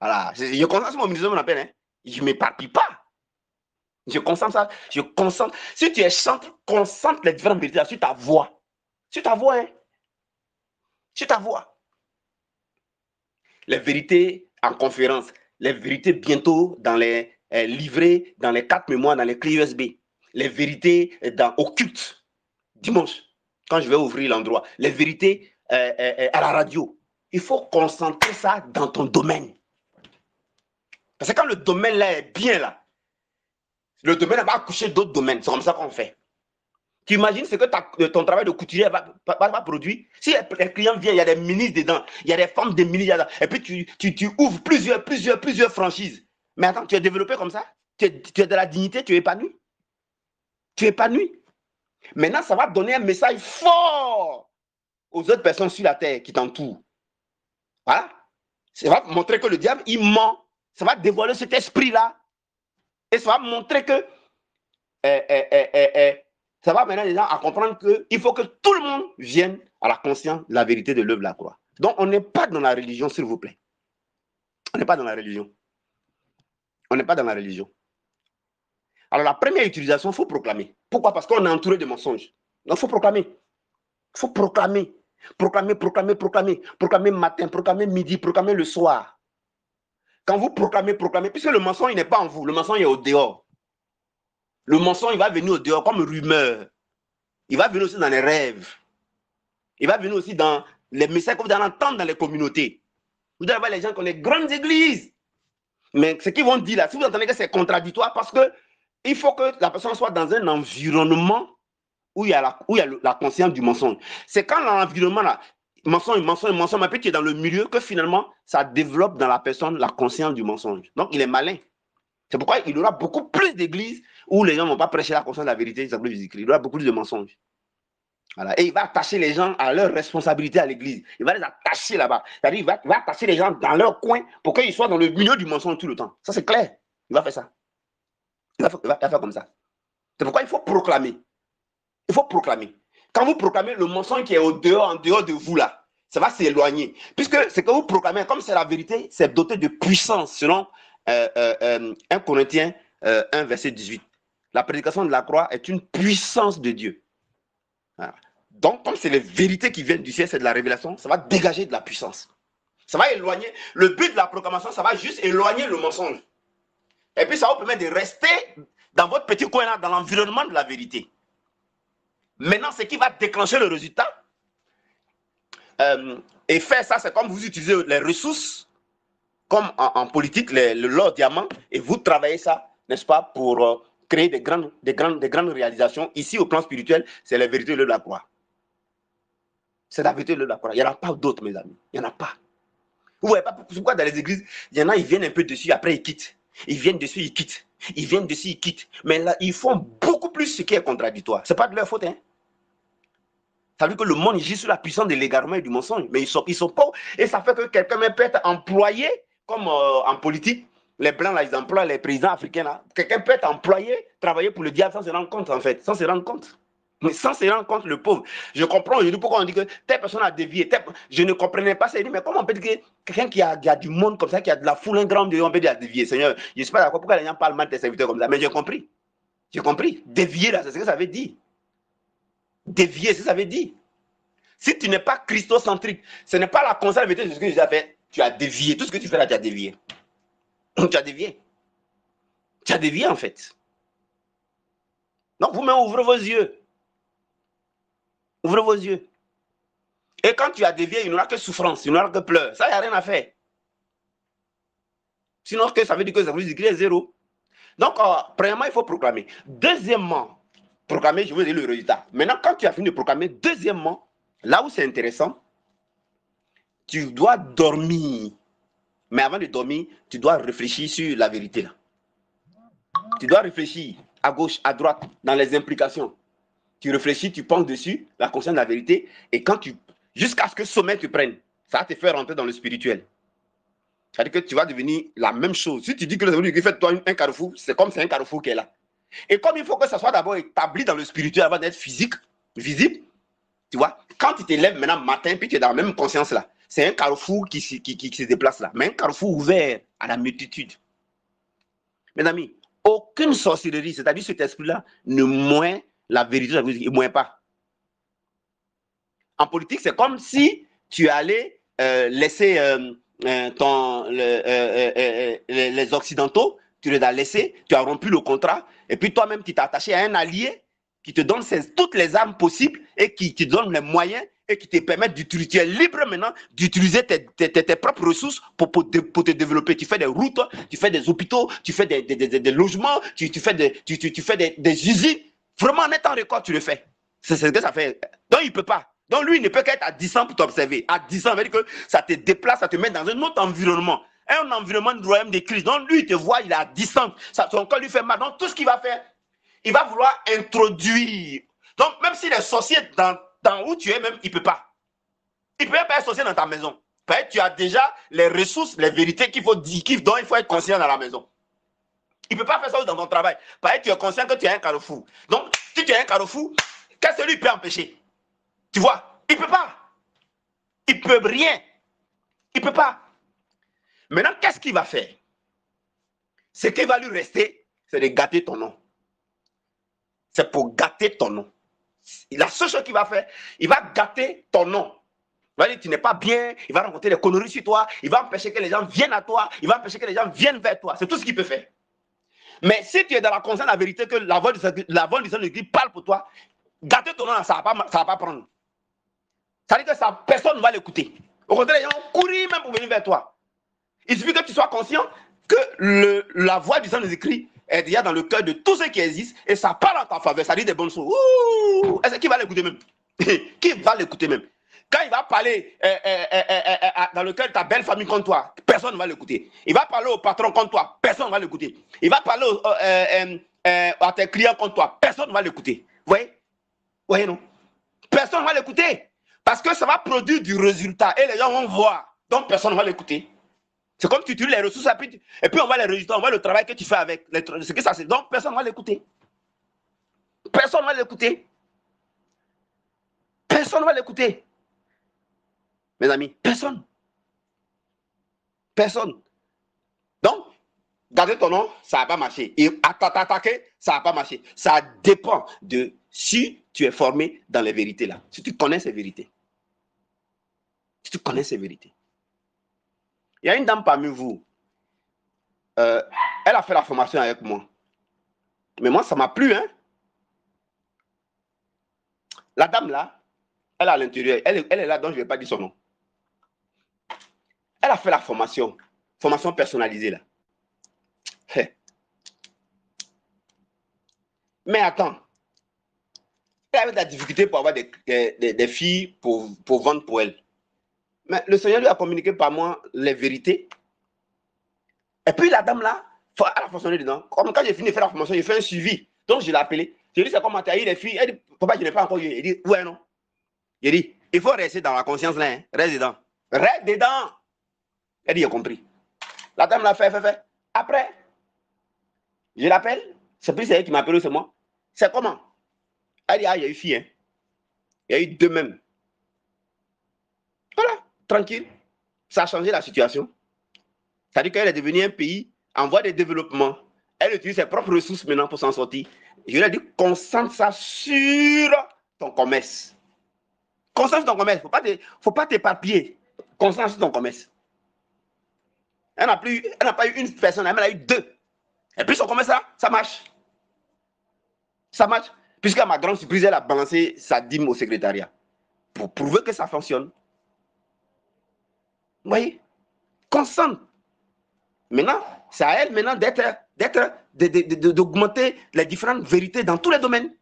Voilà. Je concentre sur mon ministère, sur mon appel. Hein. Je ne m'éparpille pas. Je concentre ça. Je concentre. Si tu es chanteur, concentre les différentes vérités sur ta voix. Sur ta voix, hein. Sur ta voix. Les vérités en conférence. Les vérités bientôt dans les livrets, dans les 4 mémoires, dans les clés USB. Les vérités au culte. Dimanche, quand je vais ouvrir l'endroit. Les vérités à la radio. Il faut concentrer ça dans ton domaine. Parce que quand le domaine là est bien là, le domaine va accoucher d'autres domaines. C'est comme ça qu'on fait. Tu imagines ce que ton travail de couturier va produire. Si les clients viennent, il y a des ministres dedans, il y a des femmes de ministres, et puis tu ouvres plusieurs franchises. Mais attends, tu es développé comme ça? Tu es de la dignité, tu es épanoui? Tu es épanoui? Maintenant, ça va donner un message fort aux autres personnes sur la terre qui t'entourent. Voilà. Ça va montrer que le diable, il ment. Ça va dévoiler cet esprit-là. Et ça va montrer que ça va mener les gens à comprendre qu'il faut que tout le monde vienne à la conscience de la vérité de l'œuvre de la croix. Donc, on n'est pas dans la religion, s'il vous plaît. On n'est pas dans la religion. On n'est pas dans la religion. Alors, la première utilisation, il faut proclamer. Pourquoi? Parce qu'on est entouré de mensonges. Donc, il faut proclamer. Il faut proclamer. Proclamer matin, proclamer midi, proclamer le soir. Quand vous proclamez, puisque le mensonge n'est pas en vous, le mensonge est au dehors. Le mensonge, il va venir au dehors comme rumeur. Il va venir aussi dans les rêves. Il va venir aussi dans les messages que vous allez entendre dans les communautés. Vous allez voir les gens qui ont des grandes églises. Mais ce qu'ils vont dire là, si vous entendez que c'est contradictoire, parce qu'il faut que la personne soit dans un environnement où il y a la conscience du mensonge. C'est quand l'environnement là, mensonge, mais puis tu es dans le milieu que finalement, ça développe dans la personne la conscience du mensonge. Donc, il est malin. C'est pourquoi il y aura beaucoup plus d'églises où les gens ne vont pas prêcher la conscience de la vérité. Il y aura beaucoup plus de mensonges. Voilà. Et il va attacher les gens à leur responsabilité à l'église. Il va les attacher là-bas. C'est-à-dire il va attacher les gens dans leur coin pour qu'ils soient dans le milieu du mensonge tout le temps. Ça, c'est clair. Il va faire ça. Il va faire comme ça. C'est pourquoi il faut proclamer. Il faut proclamer. Quand vous proclamez, le mensonge qui est en dehors de vous là, ça va s'éloigner. Puisque ce que vous proclamez, comme c'est la vérité, c'est doté de puissance selon 1 Corinthiens 1, verset 18. La prédication de la croix est une puissance de Dieu. Voilà. Donc, comme c'est les vérités qui viennent du ciel, c'est de la révélation, ça va dégager de la puissance. Ça va éloigner. Le but de la proclamation, ça va juste éloigner le mensonge. Et puis, ça vous permet de rester dans votre petit coin là, dans l'environnement de la vérité. Maintenant, ce qui va déclencher le résultat, et faire ça, c'est comme vous utilisez les ressources, comme en politique, l'or diamant, et vous travaillez ça, n'est-ce pas, pour créer des grandes réalisations. Ici, au plan spirituel, c'est la vérité de la croix. C'est la vérité de la croix. Il n'y en a pas d'autres, mes amis. Il n'y en a pas. Vous ne voyez pas pourquoi dans les églises, il y en a, ils viennent un peu dessus, après ils quittent. Ils viennent dessus, ils quittent. Ils viennent dessus, ils quittent. Mais là, ils font beaucoup plus ce qui est contradictoire. Ce n'est pas de leur faute, hein. Ça veut dire que le monde gît sur la puissance de l'égarement et du mensonge. Mais ils sont pas. Et ça fait que quelqu'un peut être employé, comme en politique, les blancs, là, ils emploient les présidents africains. Là. Quelqu'un peut être employé, travailler pour le diable sans se rendre compte, en fait. Sans se rendre compte. Mais sans se rendre compte, le pauvre. Je comprends aujourd'hui pourquoi on dit que telle personne a dévié. Je ne comprenais pas ça. Mais comment on peut dire que quelqu'un qui a du monde comme ça, qui a de la foule, un grand de on peut dire a dévié. Seigneur, je ne suis pas d'accord. Pourquoi les gens parlent mal de tes serviteurs comme ça? Mais j'ai compris. J'ai compris. Dévier, là, c'est ce que ça veut dire. Dévier, c'est ce que ça veut dire. Si tu n'es pas christocentrique, ce n'est pas la conscience de ce que tu as fait. Tu as dévié. Tout ce que tu fais là, tu as dévié. Tu as dévié. Tu as dévié, en fait. Donc, vous-même, ouvrez vos yeux. Ouvrez vos yeux. Et quand tu as dévié, il n'y aura que souffrance, il n'y aura que pleurs. Ça, il n'y a rien à faire. Sinon, ça veut dire que ça veut dire qu'il est zéro. Donc, premièrement, il faut proclamer. Deuxièmement, proclamer, je veux dire le résultat. Maintenant, quand tu as fini de proclamer, deuxièmement, là où c'est intéressant, tu dois dormir. Mais avant de dormir, tu dois réfléchir sur la vérité. Là. Tu dois réfléchir à gauche, à droite, dans les implications. tu réfléchis, tu penses dessus, la conscience de la vérité, et quand tu, jusqu'à ce que sommet te prenne, ça va te faire rentrer dans le spirituel. C'est-à-dire que tu vas devenir la même chose. Si tu dis que le Saint-Esprit fait toi un carrefour, c'est comme c'est un carrefour qui est là. Et comme il faut que ça soit d'abord établi dans le spirituel avant d'être physique, visible, tu vois, quand tu te lèves maintenant matin, puis tu es dans la même conscience là, c'est un carrefour qui se déplace là, mais un carrefour ouvert à la multitude. Mes amis, aucune sorcellerie, c'est-à-dire cet esprit-là, ne moint la vérité, il ne moint pas. En politique, c'est comme si tu allais laisser les Occidentaux, tu les as laissés, tu as rompu le contrat, et puis toi-même, tu t'es attaché à un allié qui te donne toutes les armes possibles et qui te donne les moyens et qui te permettent d'utiliser. Tu es libre maintenant d'utiliser tes propres ressources pour te développer. Tu fais des routes, tu fais des hôpitaux, tu fais des logements, tu fais des usines. Vraiment, en étant record, tu le fais. C'est ce que ça fait. Donc, il ne peut pas. Donc, lui, il ne peut qu'être à 10 ans pour t'observer. À 10 ans, ça veut dire que ça te déplace, ça te met dans un autre environnement. Un environnement de royaume de Christ. Donc, lui, il te voit, il est à 10 ans. Son corps lui fait mal. Donc, tout ce qu'il va faire, il va vouloir introduire. Donc, même s'il est sorcier dans où tu es, même, il ne peut pas. Il ne peut pas être sorcier dans ta maison. Peut-être tu as déjà les ressources, les vérités qu'il faut dire, dont il faut être conscient dans la maison. Il ne peut pas faire ça dans ton travail. Peut-être tu es conscient que tu es un carrefour. Donc, si tu es un carrefour, qu'est-ce que lui peut empêcher? Tu vois, il ne peut pas. Il ne peut rien. Il ne peut pas. Maintenant, qu'est-ce qu'il va faire? Ce qui va lui rester, c'est de gâter ton nom. C'est pour gâter ton nom. La seule chose qu'il va faire, il va gâter ton nom. Il va dire tu n'es pas bien, il va rencontrer des conneries sur toi, il va empêcher que les gens viennent à toi, il va empêcher que les gens viennent vers toi. C'est tout ce qu'il peut faire. Mais si tu es dans la conscience de la vérité, que la voix du Saint-Esprit parle pour toi, gâter ton nom, ça ne va pas prendre. Ça veut dire que personne ne va l'écouter. Au contraire, les gens vont courir même pour venir vers toi. Il suffit que tu sois conscient que la voix du Saint-Esprit est déjà dans le cœur de tous ceux qui existent et ça parle en ta faveur, ça dit des bonnes choses. Est-ce qui va l'écouter même? Qui va l'écouter même? Quand il va parler dans le cœur de ta belle famille contre toi, personne ne va l'écouter. Il va parler au patron contre toi, personne ne va l'écouter. Il va parler à tes clients contre toi, personne ne va l'écouter. Vous voyez, non? Personne ne va l'écouter. Parce que ça va produire du résultat et les gens vont voir. Donc personne ne va l'écouter. C'est comme tu utilises les ressources et puis on voit les résultats, on voit le travail que tu fais avec. Ce que ça, donc personne ne va l'écouter. Personne ne va l'écouter. Personne ne va l'écouter. Mes amis, personne. Personne. Donc, garder ton nom, ça ne va pas marcher. Et t'attaquer, ça ne va pas marcher. Ça dépend de si tu es formé dans les vérités là. Si tu connais ces vérités. Si tu connais ces vérités. Il y a une dame parmi vous. Elle a fait la formation avec moi. Mais moi, ça m'a plu, hein. La dame là, elle est à l'intérieur. Elle est là, donc je ne vais pas dire son nom. Elle a fait la formation personnalisée là. Mais attends. Elle avait de la difficulté pour avoir des filles pour vendre pour elle. Mais le Seigneur lui a communiqué par moi les vérités. Et puis la dame là, elle a fonctionné dedans. Comme quand j'ai fini de faire la formation, j'ai fait un suivi. Donc je l'ai appelé. J'ai dit, c'est comment tu as eu les filles? Elle dit, papa, je n'ai pas encore eu. Il dit, ouais, non. J'ai dit, il faut rester dans la conscience là. Hein. Reste dedans. Reste dedans. Elle dit, j'ai compris. La dame l'a fait. Après, je l'appelle. C'est plus elle qui m'appelle, c'est moi. C'est comment? Elle dit, ah, il y a eu fille. Hein. Il y a eu deux mêmes. Voilà, tranquille. Ça a changé la situation. C'est-à-dire qu'elle est devenue un pays en voie de développement. Elle utilise ses propres ressources maintenant pour s'en sortir. Je lui ai dit, concentre ça sur ton commerce. Concentre sur ton commerce. Il ne faut pas t'éparpiller. Concentre sur ton commerce. Elle n'a pas eu une personne, elle a eu deux. Et puis son commerce, là, ça marche. Ça marche. Puisqu'à ma grande surprise, elle a balancé sa dîme au secrétariat. Pour prouver que ça fonctionne. Vous voyez? Concentre. Maintenant, c'est à elle maintenant d'augmenter les différentes vérités dans tous les domaines.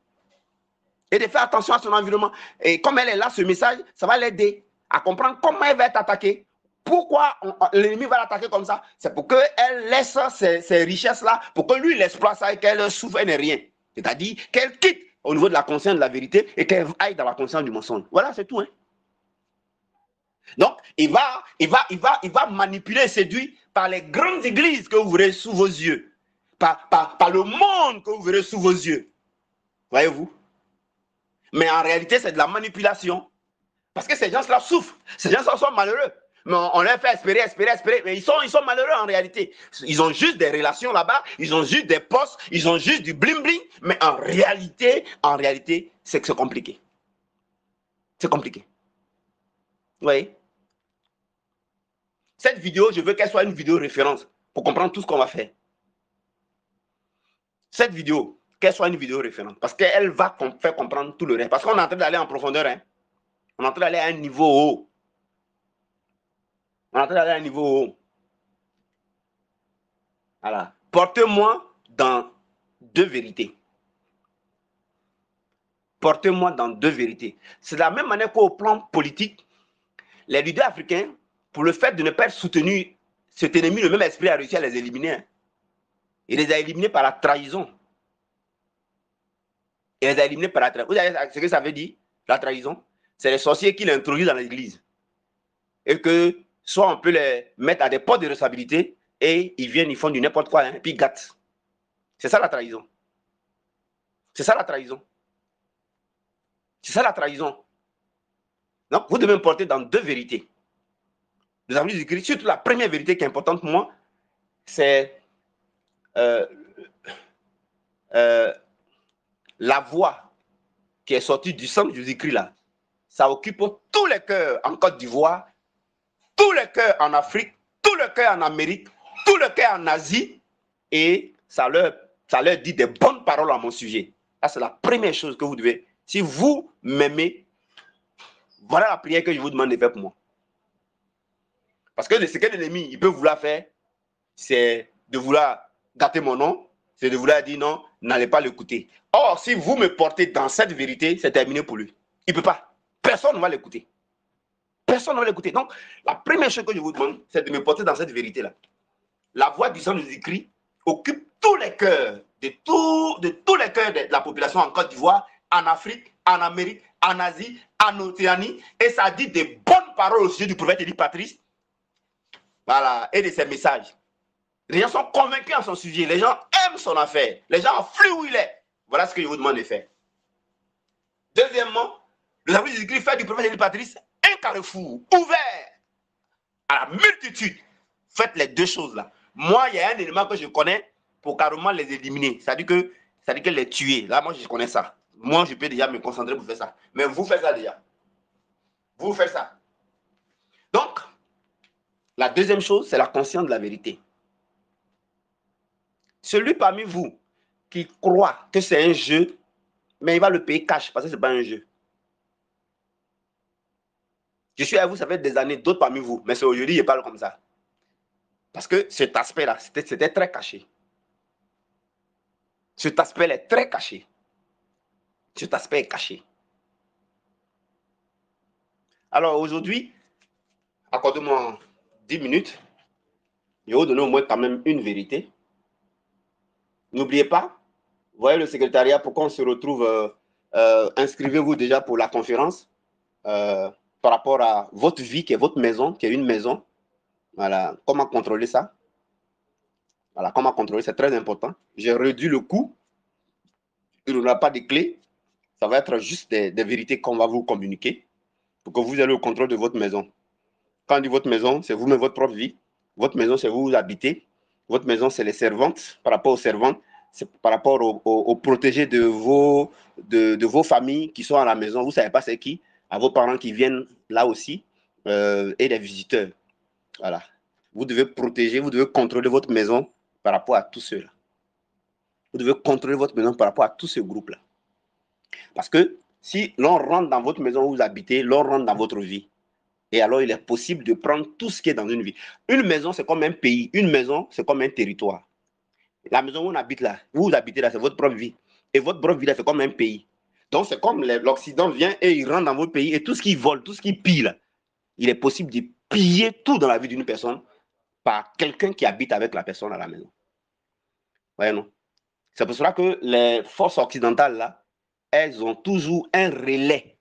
Et de faire attention à son environnement. Et comme elle est là, ce message, ça va l'aider à comprendre comment elle va être attaquée. Pourquoi l'ennemi va l'attaquer comme ça? C'est pour qu'elle laisse ces richesses-là, pour que lui, il exploite ça et qu'elle souffre, elle n'est rien. C'est-à-dire qu'elle quitte au niveau de la conscience de la vérité et qu'elle aille dans la conscience du mensonge. Voilà, c'est tout. Hein. Donc, il va manipuler et séduire par les grandes églises que vous verrez sous vos yeux, par le monde que vous verrez sous vos yeux. Voyez-vous? Mais en réalité, c'est de la manipulation. Parce que ces gens-là souffrent. Ces gens-là sont malheureux. Mais on leur fait espérer. Mais ils sont malheureux en réalité. Ils ont juste des relations là-bas. Ils ont juste des postes. Ils ont juste du bling-bling. Mais en réalité, c'est que c'est compliqué. C'est compliqué. Vous voyez? Cette vidéo, je veux qu'elle soit une vidéo référence pour comprendre tout ce qu'on va faire. Cette vidéo, qu'elle soit une vidéo référence. Parce qu'elle va faire comprendre tout le reste. Parce qu'on est en train d'aller en profondeur. Hein. On est en train d'aller à un niveau haut. On est en train d'aller à un niveau haut. Voilà. Portez-moi dans deux vérités. Portez-moi dans deux vérités. C'est de la même manière qu'au plan politique, les leaders africains, pour le fait de ne pas être soutenus, cet ennemi, le même esprit a réussi à les éliminer. Hein. Il les a éliminés par la trahison. Il les a éliminés par la trahison. Vous savez ce que ça veut dire, la trahison? C'est les sorciers qui l'introduisent dans l'église. Et que soit on peut les mettre à des postes de responsabilité et ils viennent, ils font du n'importe quoi, hein, et puis ils gâtent. C'est ça la trahison. C'est ça la trahison. C'est ça la trahison. Donc, vous devez me porter dans deux vérités. Nous avons écrit, surtout la première vérité qui est importante pour moi, c'est la voix qui est sortie du sang de Jésus-Christ là. Ça occupe tous les cœurs en Côte d'Ivoire, tous les cœurs en Afrique, tous les cœurs en Amérique, tous les cœurs en Asie, et ça leur dit des bonnes paroles à mon sujet. Ça, c'est la première chose que vous devez. Si vous m'aimez, voilà la prière que je vous demande de faire pour moi. Parce que ce que l'ennemi, il peut vouloir faire, c'est de vouloir gâter mon nom, c'est de vouloir dire non, n'allez pas l'écouter. Or, si vous me portez dans cette vérité, c'est terminé pour lui. Il ne peut pas. Personne ne va l'écouter. Personne ne va l'écouter. Donc, la première chose que je vous demande, c'est de me porter dans cette vérité-là. La voix du sang de Jésus-Christ occupe tous les cœurs, de tous les cœurs de la population en Côte d'Ivoire, en Afrique, en Amérique, en Asie, en Océanie, et ça dit des bonnes paroles au sujet du prophète Élie Patrice, voilà, et de ses messages. Les gens sont convaincus en son sujet, les gens aiment son affaire, les gens affluent où il est. Voilà ce que je vous demande de faire. Deuxièmement, nous avons Jésus-Christ fait du prophète Élie Patrice un carrefour ouvert à la multitude. Faites les deux choses là. Moi, il y a un élément que je connais pour carrément les éliminer. C'est-à-dire que les tuer. Là, moi, je connais ça. Moi, je peux déjà me concentrer pour faire ça. Mais vous faites ça déjà. Vous faites ça. Donc, la deuxième chose, c'est la conscience de la vérité. Celui parmi vous qui croit que c'est un jeu, mais il va le payer cash parce que ce n'est pas un jeu. Je suis avec vous, ça fait des années, d'autres parmi vous, mais c'est aujourd'hui, je parle comme ça. Parce que cet aspect-là, c'était très caché. Cet aspect-là est très caché. Cet aspect est caché. Alors aujourd'hui, accordez-moi 10 minutes. Je vais vous donner au moins quand même une vérité. N'oubliez pas, voyez le secrétariat, pourquoi on se retrouve, inscrivez-vous déjà pour la conférence par rapport à votre vie, qui est votre maison, qui est une maison. Voilà, comment contrôler ça? Voilà, comment contrôler, c'est très important. J'ai réduit le coût. Il n'y aura pas de clés. Ça va être juste des vérités qu'on va vous communiquer pour que vous ayez le contrôle de votre maison. Quand on dit votre maison, c'est vous-même votre propre vie. Votre maison, c'est vous habitez. Votre maison, c'est les servantes. Par rapport aux servantes, c'est par rapport aux protégés de vos familles qui sont à la maison. Vous ne savez pas c'est qui. À vos parents qui viennent là aussi. Et des visiteurs. Voilà. Vous devez protéger, vous devez contrôler votre maison par rapport à tous ceux-là. Vous devez contrôler votre maison par rapport à tous ces groupes-là. Parce que si l'on rentre dans votre maison où vous habitez, l'on rentre dans votre vie. Et alors, il est possible de prendre tout ce qui est dans une vie. Une maison, c'est comme un pays. Une maison, c'est comme un territoire. La maison où on habite là, où vous habitez là, c'est votre propre vie. Et votre propre vie là, c'est comme un pays. Donc, c'est comme l'Occident vient et il rentre dans votre pays. Et tout ce qu'il vole, tout ce qu'il pille là, il est possible de piller tout dans la vie d'une personne par quelqu'un qui habite avec la personne à la maison. Voyez, non? C'est pour cela que les forces occidentales là, elles ont toujours un relais.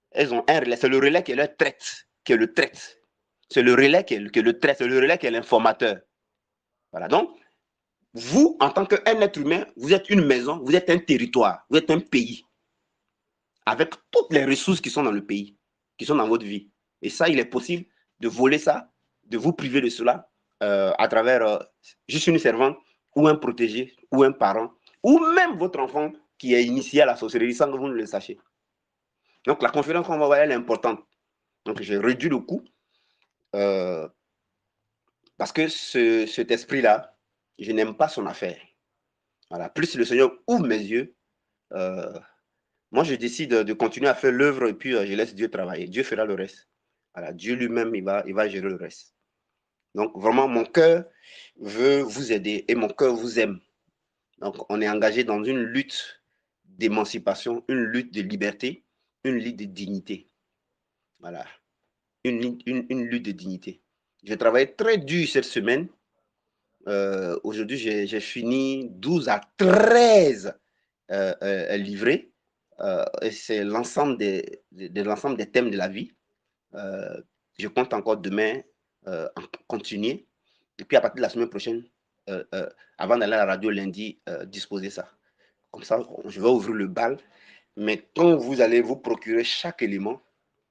Elles ont un relais. C'est le relais qui le traite, qui le traite. C'est le relais qui le traite, c'est le relais qui est l'informateur. Voilà. Donc, vous, en tant qu'un être humain, vous êtes une maison, vous êtes un territoire, vous êtes un pays, avec toutes les ressources qui sont dans le pays, qui sont dans votre vie. Et ça, il est possible de voler ça, de vous priver de cela à travers juste une servante ou un protégé ou un parent ou même votre enfant qui est initié à la sorcellerie sans que vous ne le sachiez. Donc la conférence qu'on va voir, elle est importante. Donc j'ai réduit le coût parce que cet esprit-là, je n'aime pas son affaire. Voilà. Plus le Seigneur ouvre mes yeux, moi je décide de continuer à faire l'œuvre et puis je laisse Dieu travailler. Dieu fera le reste. Voilà. Dieu lui-même, il va gérer le reste. Donc vraiment, mon cœur veut vous aider et mon cœur vous aime. Donc on est engagé dans une lutte d'émancipation, une lutte de liberté, une lutte de dignité. Voilà. Une lutte de dignité. J'ai travaillé très dur cette semaine. Aujourd'hui, j'ai fini 12 à 13 livrés. Et c'est l'ensemble l'ensemble des thèmes de la vie. Je compte encore demain continuer. Et puis à partir de la semaine prochaine, avant d'aller à la radio lundi, disposer ça. Comme ça, je vais ouvrir le bal. Mais quand vous allez vous procurer chaque élément,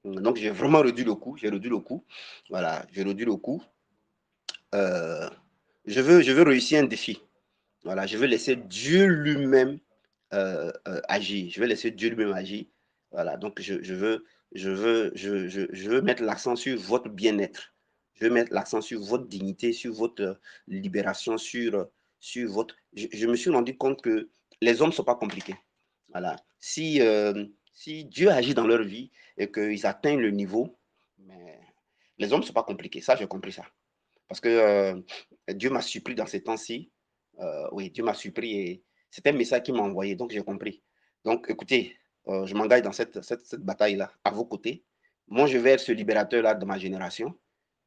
donc j'ai vraiment réduit le coût. J'ai réduit le coût. Voilà, j'ai réduit le coût. Je veux réussir un défi. Voilà, je veux laisser Dieu lui-même agir. Je vais laisser Dieu lui-même agir. Voilà, donc je veux mettre l'accent sur votre bien-être. Je veux mettre l'accent sur votre dignité, sur votre libération, sur votre... Je me suis rendu compte que les hommes ne sont pas compliqués. Voilà. Si Dieu agit dans leur vie et qu'ils atteignent le niveau, mais les hommes ne sont pas compliqués. Ça, j'ai compris ça. Parce que Dieu m'a surpris dans ces temps-ci. Oui, Dieu m'a surpris et c'est un message qu'il m'a envoyé, donc j'ai compris. Donc écoutez, je m'engage dans cette bataille-là, à vos côtés. Moi, je vais être ce libérateur-là de ma génération.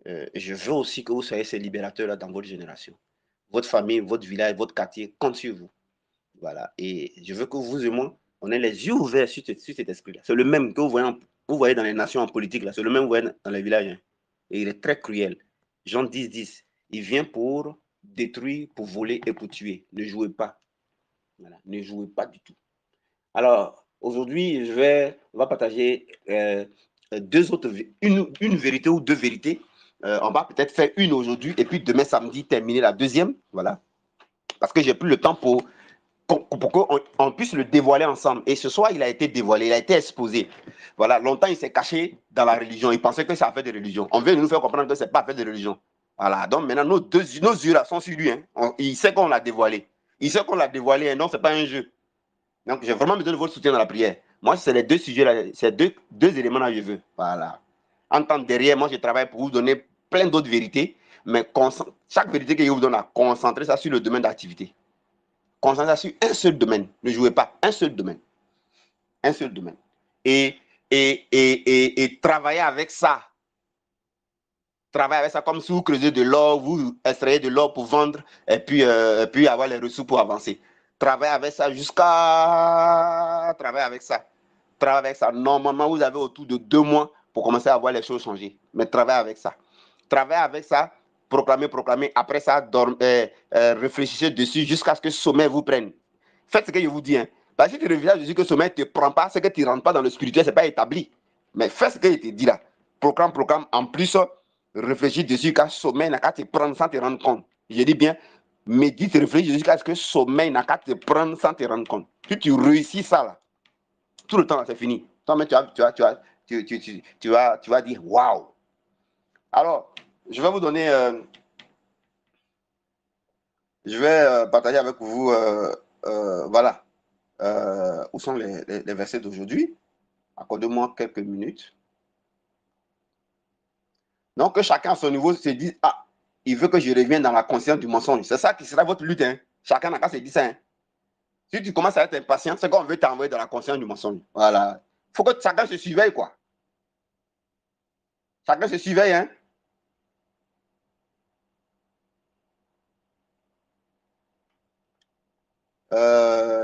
Je veux aussi que vous soyez ce libérateur-là dans votre génération. Votre famille, votre village, votre quartier compte sur vous. Voilà. Et je veux que vous et moi, on ait les yeux ouverts sur cet esprit-là. C'est le même que vous voyez dans les nations en politique, là. C'est le même que vous voyez dans les villages. Hein. Et il est très cruel. Jean 10, 10. Il vient pour détruire, pour voler et pour tuer. Ne jouez pas. Voilà. Ne jouez pas du tout. Alors, aujourd'hui, on va partager deux autres, une vérité ou deux vérités. On va peut-être faire une aujourd'hui et puis demain samedi, terminer la deuxième. Voilà. Parce que j'ai plus le temps pour qu'on puisse le dévoiler ensemble. Et ce soir, il a été dévoilé, il a été exposé. Voilà, longtemps, il s'est caché dans la religion. Il pensait que c'est affaire de religion. On vient de nous faire comprendre que ce n'est pas affaire de religion. Voilà, donc maintenant, nos yeux là sont sur lui. Hein. Il sait qu'on l'a dévoilé. Il sait qu'on l'a dévoilé, hein, donc ce n'est pas un jeu. Donc, j'ai vraiment besoin de votre soutien dans la prière. Moi, c'est les deux sujets là, c'est deux éléments là que je veux. Voilà. En tant que derrière, moi, je travaille pour vous donner plein d'autres vérités, mais chaque vérité que je vous donne, concentrez ça sur le domaine d'activité. Concentrez sur un seul domaine. Ne jouez pas. Un seul domaine. Un seul domaine. Et, et travaillez avec ça. Travaillez avec ça comme si vous creusez de l'or, vous extrayez de l'or pour vendre et puis avoir les ressources pour avancer. Travaillez avec ça jusqu'à... Travaillez avec ça. Travaillez avec ça. Normalement, vous avez autour de 2 mois pour commencer à voir les choses changer. Mais travaillez avec ça. Travaillez avec ça. Proclamez. Après ça, réfléchissez dessus jusqu'à ce que ce sommeil vous prenne. Faites ce que je vous dis. Hein. Parce que si tu réfléchis dessus que le sommeil ne te prend pas, c'est que tu ne rentres pas dans le spirituel, ce n'est pas établi. Mais fais ce que je te dis là. Proclame. En plus, réfléchis dessus qu'à sommeil n'a qu'à te prendre sans te rendre compte. Je dis bien, médite, réfléchis jusqu'à ce que sommeil n'a qu'à te prendre sans te rendre compte. Si tu réussis ça là, tout le temps c'est fini. Toi-même, tu vas dire waouh. Alors, je vais vous donner, je vais partager avec vous, voilà, où sont les versets d'aujourd'hui. Accordez-moi quelques minutes. Donc, que chacun à son niveau se dise, ah, il veut que je revienne dans la conscience du mensonge. C'est ça qui sera votre lutte. Hein. Chacun n'a qu'à se dire ça. Hein. Si tu commences à être impatient, c'est qu'on veut t'envoyer dans la conscience du mensonge. Voilà. Il faut que chacun se surveille, quoi. Chacun se surveille, hein.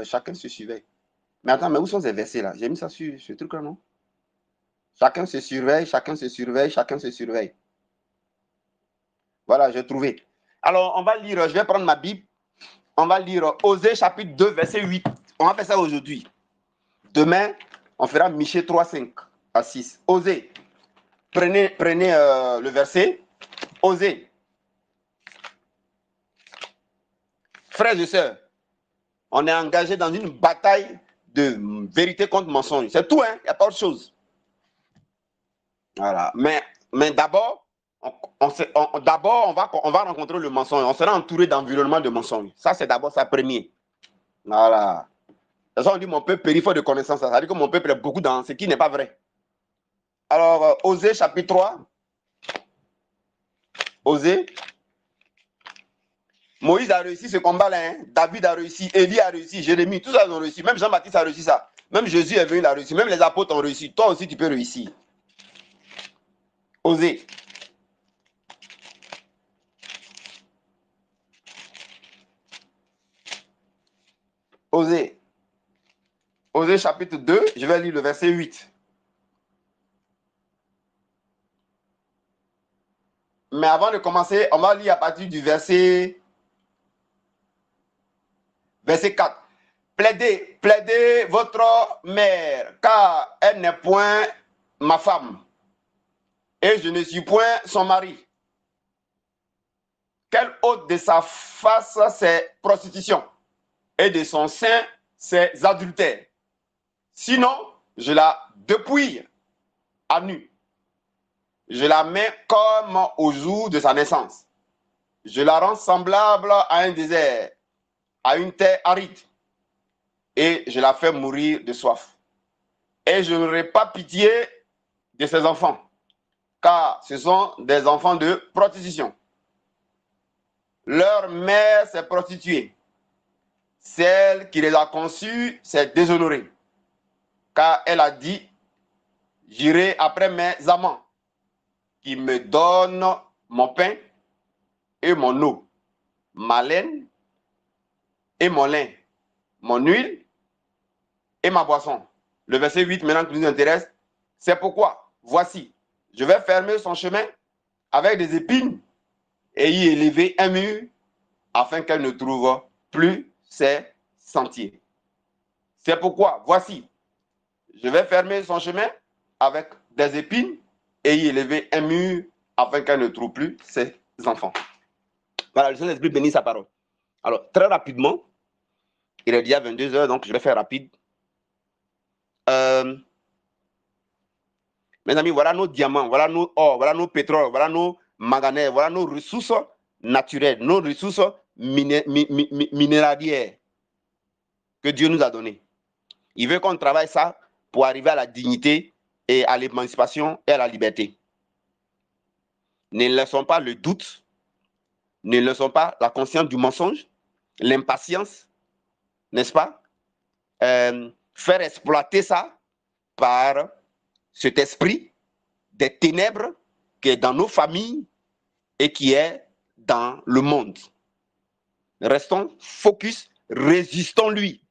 Chacun se surveille. Mais attends, mais où sont ces versets-là? J'ai mis ça sur ce truc-là, non? Chacun se surveille, chacun se surveille, chacun se surveille. Voilà, j'ai trouvé. Alors, on va lire, je vais prendre ma Bible. On va lire Osée chapitre 2, verset 8. On va faire ça aujourd'hui. Demain, on fera Michée 3, 5 à 6. Osée. Prenez le verset. Osée. Frères et sœurs, on est engagé dans une bataille de vérité contre mensonge. C'est tout, hein? Il n'y a pas autre chose. Voilà. Mais d'abord, on va rencontrer le mensonge. On sera entouré d'environnement de mensonges. Ça, c'est d'abord ça premier. Voilà. De toute façon, on dit mon peuple périt faute de connaissance. Ça veut dire que mon peuple est beaucoup dans ce qui n'est pas vrai. Alors, Osée chapitre 3. Osée. Moïse a réussi ce combat-là. Hein? David a réussi, Élie a réussi, Jérémie, tous ça ils ont réussi. Même Jean-Baptiste a réussi ça. Même Jésus est venu, il a réussi. Même les apôtres ont réussi. Toi aussi, tu peux réussir. Osée. Osée. Osée chapitre 2, je vais lire le verset 8. Mais avant de commencer, on va lire à partir du verset 4. Plaidez votre mère, car elle n'est point ma femme, et je ne suis point son mari. Qu'elle ôte de sa face ses prostitutions, et de son sein ses adultères. Sinon, je la dépouille à nu. Je la mets comme au jour de sa naissance. Je la rends semblable à un désert, à une terre aride, et je la fais mourir de soif. Et je n'aurai pas pitié de ses enfants, car ce sont des enfants de prostitution. Leur mère s'est prostituée. Celle qui les a conçus s'est déshonorée, car elle a dit, j'irai après mes amants, qui me donnent mon pain et mon eau, ma laine et mon lin, mon huile et ma boisson. Le verset 8 maintenant qui nous intéresse, c'est pourquoi, voici, je vais fermer son chemin avec des épines et y élever un mur afin qu'elle ne trouve plus ses sentiers. C'est pourquoi, voici, je vais fermer son chemin avec des épines et y élever un mur afin qu'elle ne trouve plus ses enfants. Voilà, le Saint-Esprit bénit sa parole. Alors, très rapidement, il est déjà 22h, donc je vais faire rapide. Mes amis, voilà nos diamants, voilà nos or, voilà nos pétroles, voilà nos manganèses, voilà nos ressources naturelles, nos ressources minéralières que Dieu nous a données. Il veut qu'on travaille ça pour arriver à la dignité et à l'émancipation et à la liberté. Ne laissons pas le doute, ne laissons pas la conscience du mensonge, l'impatience, n'est-ce pas? Faire exploiter ça par cet esprit des ténèbres qui est dans nos familles et qui est dans le monde. Restons focus, résistons-lui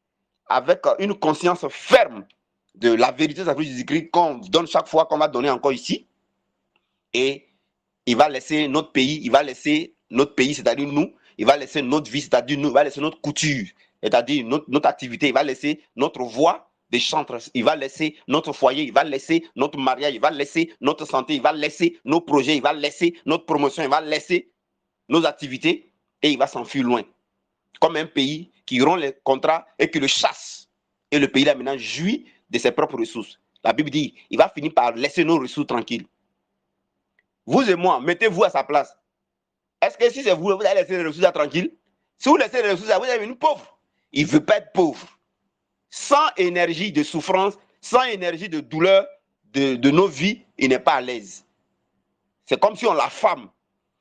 avec une conscience ferme de la vérité de Jésus-Christ qu'on donne chaque fois, qu'on va donner encore ici. Et il va laisser notre pays, c'est-à-dire nous, il va laisser notre vie, c'est-à-dire nous, il va laisser notre couture, c'est-à-dire notre activité, il va laisser notre voix de chantre, il va laisser notre foyer, il va laisser notre mariage, il va laisser notre santé, il va laisser nos projets, il va laisser notre promotion, il va laisser nos activités et il va s'enfuir loin. Comme un pays qui rompt les contrats et qui le chasse. Et le pays là maintenant jouit de ses propres ressources. La Bible dit, il va finir par laisser nos ressources tranquilles. Vous et moi, mettez-vous à sa place. Est-ce que si c'est vous, vous allez laisser les ressources tranquilles? Si vous laissez les ressources, vous allez devenir pauvre. Il ne veut pas être pauvre. Sans énergie de souffrance, sans énergie de douleur de nos vies, il n'est pas à l'aise. C'est comme si on l'affame.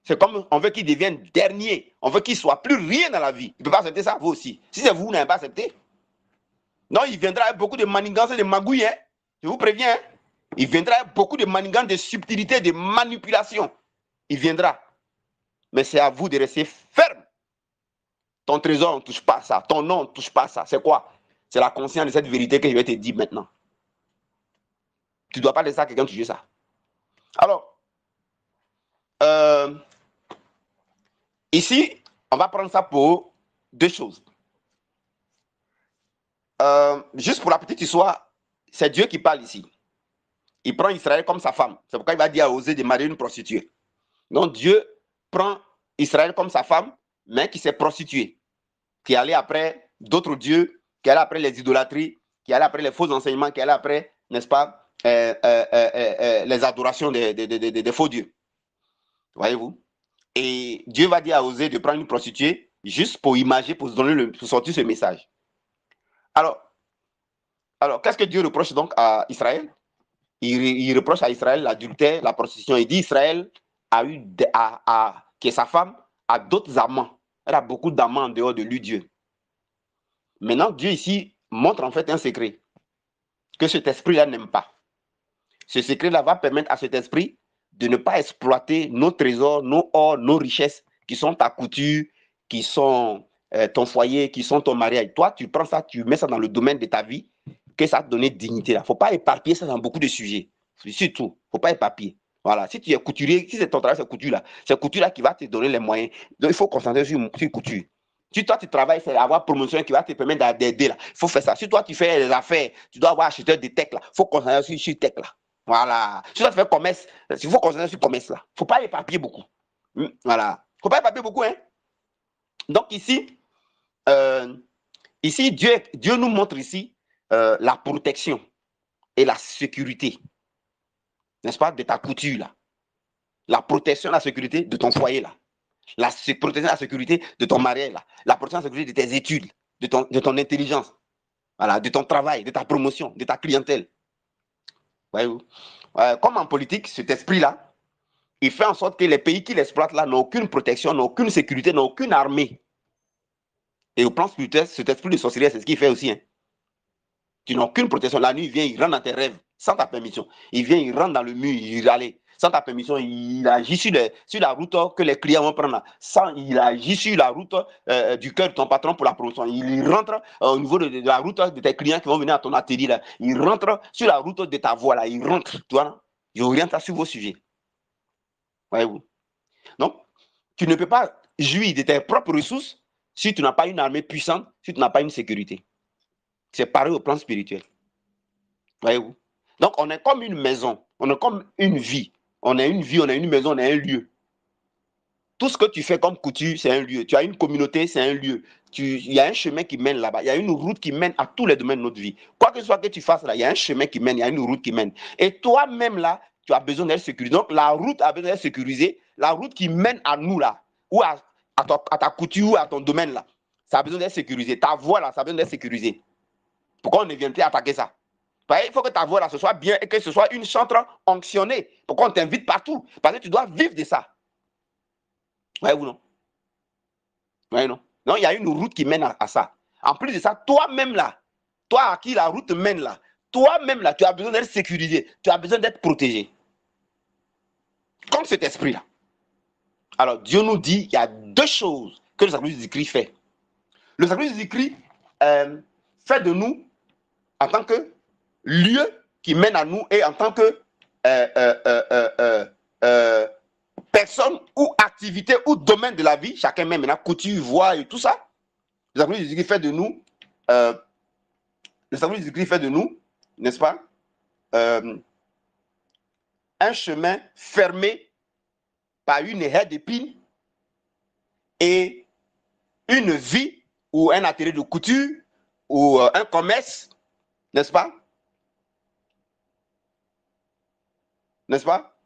C'est comme on veut qu'il devienne dernier. On veut qu'il ne soit plus rien dans la vie. Il ne peut pas accepter ça, vous aussi. Si c'est vous, vous n'avez pas accepté. Non, il viendra avec beaucoup de manigances et de magouilles. Hein? Je vous préviens. Hein? Il viendra avec beaucoup de manigances, de subtilités, de manipulations. Il viendra. Mais c'est à vous de rester ferme. Ton trésor, on ne touche pas à ça. Ton nom, on ne touche pas à ça. C'est quoi? C'est la conscience de cette vérité que je vais te dire maintenant. Tu ne dois pas laisser à quelqu'un toucher ça. Alors, ici, on va prendre ça pour deux choses. Juste pour la petite histoire, c'est Dieu qui parle ici. Il prend Israël comme sa femme. C'est pourquoi il va dire à Osée de marier une prostituée. Donc Dieu prend Israël comme sa femme, mais qui s'est prostituée, qui est allé après d'autres dieux, qui est allé après les idolâtries, qui est allé après les faux enseignements, qui est allé après, n'est-ce pas, les adorations des faux dieux. Voyez-vous? Et Dieu va dire à Osée de prendre une prostituée juste pour imager, pour sortir ce message. Alors qu'est-ce que Dieu reproche donc à Israël? Il reproche à Israël l'adultère, la prostitution. Il dit Israël que sa femme a d'autres amants. Elle a beaucoup d'amants en dehors de lui, Dieu. Maintenant, Dieu ici montre en fait un secret que cet esprit-là n'aime pas. Ce secret-là va permettre à cet esprit de ne pas exploiter nos trésors, nos or, nos richesses qui sont ta couture, qui sont ton foyer, qui sont ton mariage. Toi, tu prends ça, tu mets ça dans le domaine de ta vie, que ça te donne dignité. Il ne faut pas éparpiller ça dans beaucoup de sujets. Surtout, il ne faut pas éparpiller. Voilà, si tu es couturier, si c'est ton travail, c'est couture-là qui va te donner les moyens. Donc, il faut concentrer sur couture. Si toi, tu travailles, c'est avoir promotion qui va te permettre d'aider là. Il faut faire ça. Si toi, tu fais les affaires, tu dois avoir acheteur de tech là. Il faut concentrer sur tech là. Voilà. Si toi, tu fais commerce, il faut concentrer sur commerce là. Il ne faut pas éparpiller beaucoup. Voilà. Il ne faut pas éparpiller beaucoup, hein. Donc ici, Dieu nous montre ici la protection et la sécurité, n'est-ce pas, de ta couture là. La protection et la sécurité de ton foyer là. La protection et la sécurité de ton mariage là. La protection et la sécurité de tes études, de ton intelligence, voilà, de ton travail, de ta promotion, de ta clientèle. Voyez-vous? Comme en politique, cet esprit-là, il fait en sorte que les pays qui l'exploitent là n'ont aucune protection, n'ont aucune sécurité, n'ont aucune armée. Et au plan spirituel, cet esprit de sorcellerie, c'est ce qu'il fait aussi. Hein. Tu n'as aucune protection. La nuit, il vient, il rentre dans tes rêves, sans ta permission. Il vient, il rentre dans le mur, il allait. Sans ta permission, il agit sur la route que les clients vont prendre. Il agit sur la route du cœur de ton patron pour la promotion. Il rentre au niveau de la route de tes clients qui vont venir à ton atelier. Là. Il rentre sur la route de ta voie. Là. Il rentre, tu vois. Il oriente ça sur vos sujets. Voyez-vous? Donc, tu ne peux pas jouir de tes propres ressources si tu n'as pas une armée puissante, si tu n'as pas une sécurité. C'est pareil au plan spirituel. Voyez-vous? Donc, on est comme une maison, on est comme une vie. On a une vie, on a une maison, on a un lieu. Tout ce que tu fais comme couture, c'est un lieu. Tu as une communauté, c'est un lieu. Il y a un chemin qui mène là-bas. Il y a une route qui mène à tous les domaines de notre vie. Quoi que ce soit que tu fasses là, il y a un chemin qui mène, il y a une route qui mène. Et toi-même là, tu as besoin d'être sécurisé. Donc, la route a besoin d'être sécurisée. La route qui mène à nous là, ou à ta couture, ou à ton domaine là, ça a besoin d'être sécurisé. Ta voie là, ça a besoin d'être sécurisé. Pourquoi on ne vient plus attaquer ça? Il faut que ta voix là, ce soit bien et que ce soit une chantre onctionnée. Pourquoi on t'invite partout? Parce que tu dois vivre de ça. Voyez-vous, non? Voyez, non? Non, il y a une route qui mène à ça. En plus de ça, toi-même là, toi à qui la route mène là, toi-même là, tu as besoin d'être sécurisé. Tu as besoin d'être protégé. Comme cet esprit-là. Alors, Dieu nous dit qu'il y a deux choses que le sacrifice du Christ fait. Le sacrifice du Christ fait de nous, en tant que lieu qui mène à nous et en tant que personne ou activité ou domaine de la vie, chacun même maintenant couture, voix et tout ça. Le sacrifice de Jésus-Christ fait de nous, le sacrifice de Jésus-Christ fait de nous, n'est-ce pas, un chemin fermé par une haie d'épines et une vie ou un atelier de couture ou un commerce, n'est-ce pas? N'est-ce pas?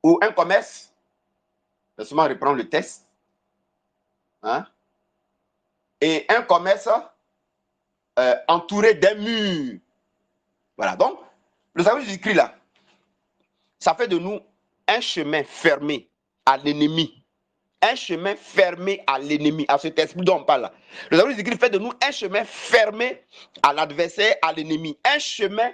Ou un commerce, laisse-moi reprendre le texte, hein? Et un commerce entouré d'un mur. Voilà, donc, le sacrifice du Christ là, ça fait de nous un chemin fermé à l'ennemi. Un chemin fermé à l'ennemi, à cet esprit dont on parle là. Le sacrifice du Christ fait de nous un chemin fermé à l'adversaire, à l'ennemi. Un chemin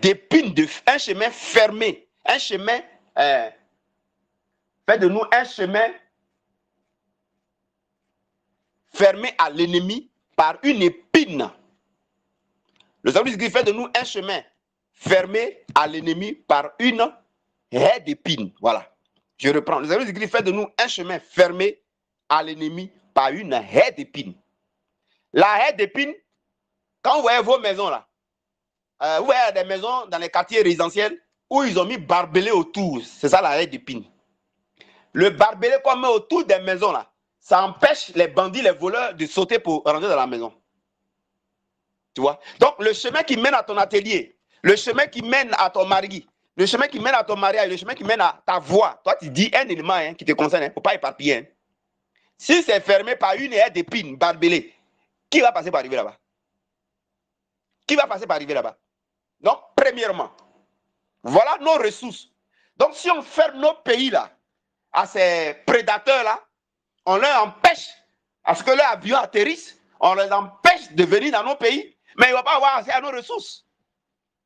d'épines, un chemin fermé. Un chemin fait de nous un chemin fermé à l'ennemi par une épine. Le Seigneur Jésus fait de nous un chemin fermé à l'ennemi par une haie d'épines. Voilà. Je reprends. Le Seigneur Jésus fait de nous un chemin fermé à l'ennemi par une haie d'épines. La haie d'épines, quand vous voyez vos maisons là, vous voyez des maisons dans les quartiers résidentiels où ils ont mis barbelé autour. C'est ça la haie d'épines. Le barbelé qu'on met autour des maisons là, ça empêche les bandits, les voleurs de sauter pour rentrer dans la maison. Tu vois? Donc le chemin qui mène à ton atelier, le chemin qui mène à ton mari, le chemin qui mène à ton mariage, le chemin qui mène à ta voix, toi tu dis un élément qui te concerne, il ne faut pas éparpiller. Hein. Si c'est fermé par une haie d'épines barbelée, qui va passer par arriver là-bas? Qui va passer par arriver là-bas? Donc, premièrement, voilà nos ressources. Donc, si on ferme nos pays là, à ces prédateurs-là, on leur empêche à ce que leurs avions atterrissent, on les empêche de venir dans nos pays, mais ils ne vont pas avoir accès à nos ressources.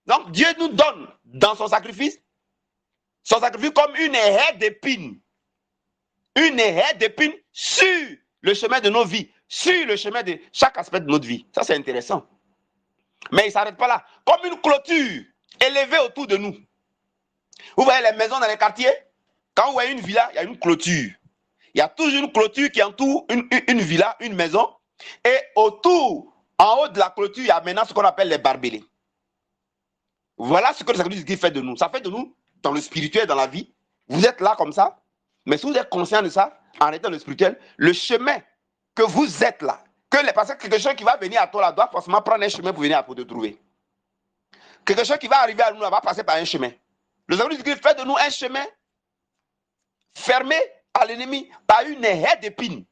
Donc, Dieu nous donne dans son sacrifice comme une haie d'épines. Une haie d'épines sur le chemin de nos vies, sur le chemin de chaque aspect de notre vie. Ça, c'est intéressant. Mais il ne s'arrête pas là. Comme une clôture élevée autour de nous. Vous voyez les maisons dans les quartiers? Quand vous voyez une villa, il y a une clôture. Il y a toujours une clôture qui entoure une villa, une maison. Et autour, en haut de la clôture, il y a maintenant ce qu'on appelle les barbelés. Voilà ce que le Sacrifice fait de nous. Ça fait de nous, dans le spirituel, dans la vie. Vous êtes là comme ça. Mais si vous êtes conscient de ça, en étant dans le spirituel, le chemin que vous êtes là, parce que quelque chose qui va venir à toi là doit forcément prendre un chemin pour venir pour te trouver. Quelque chose qui va arriver à nous là va passer par un chemin. Le Seigneur Jésus fait de nous un chemin fermé à l'ennemi par une haie d'épines.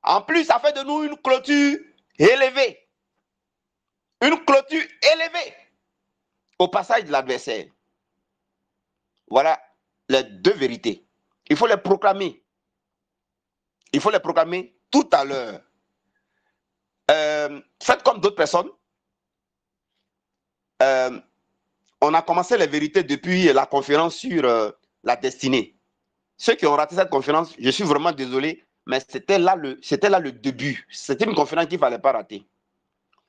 En plus, ça fait de nous une clôture élevée. Une clôture élevée au passage de l'adversaire. Voilà les deux vérités. Il faut les proclamer. Il faut les proclamer tout à l'heure. Faites comme d'autres personnes. On a commencé les vérités depuis la conférence sur la destinée. Ceux qui ont raté cette conférence, je suis vraiment désolé, mais c'était là le début. C'était une conférence qu'il ne fallait pas rater.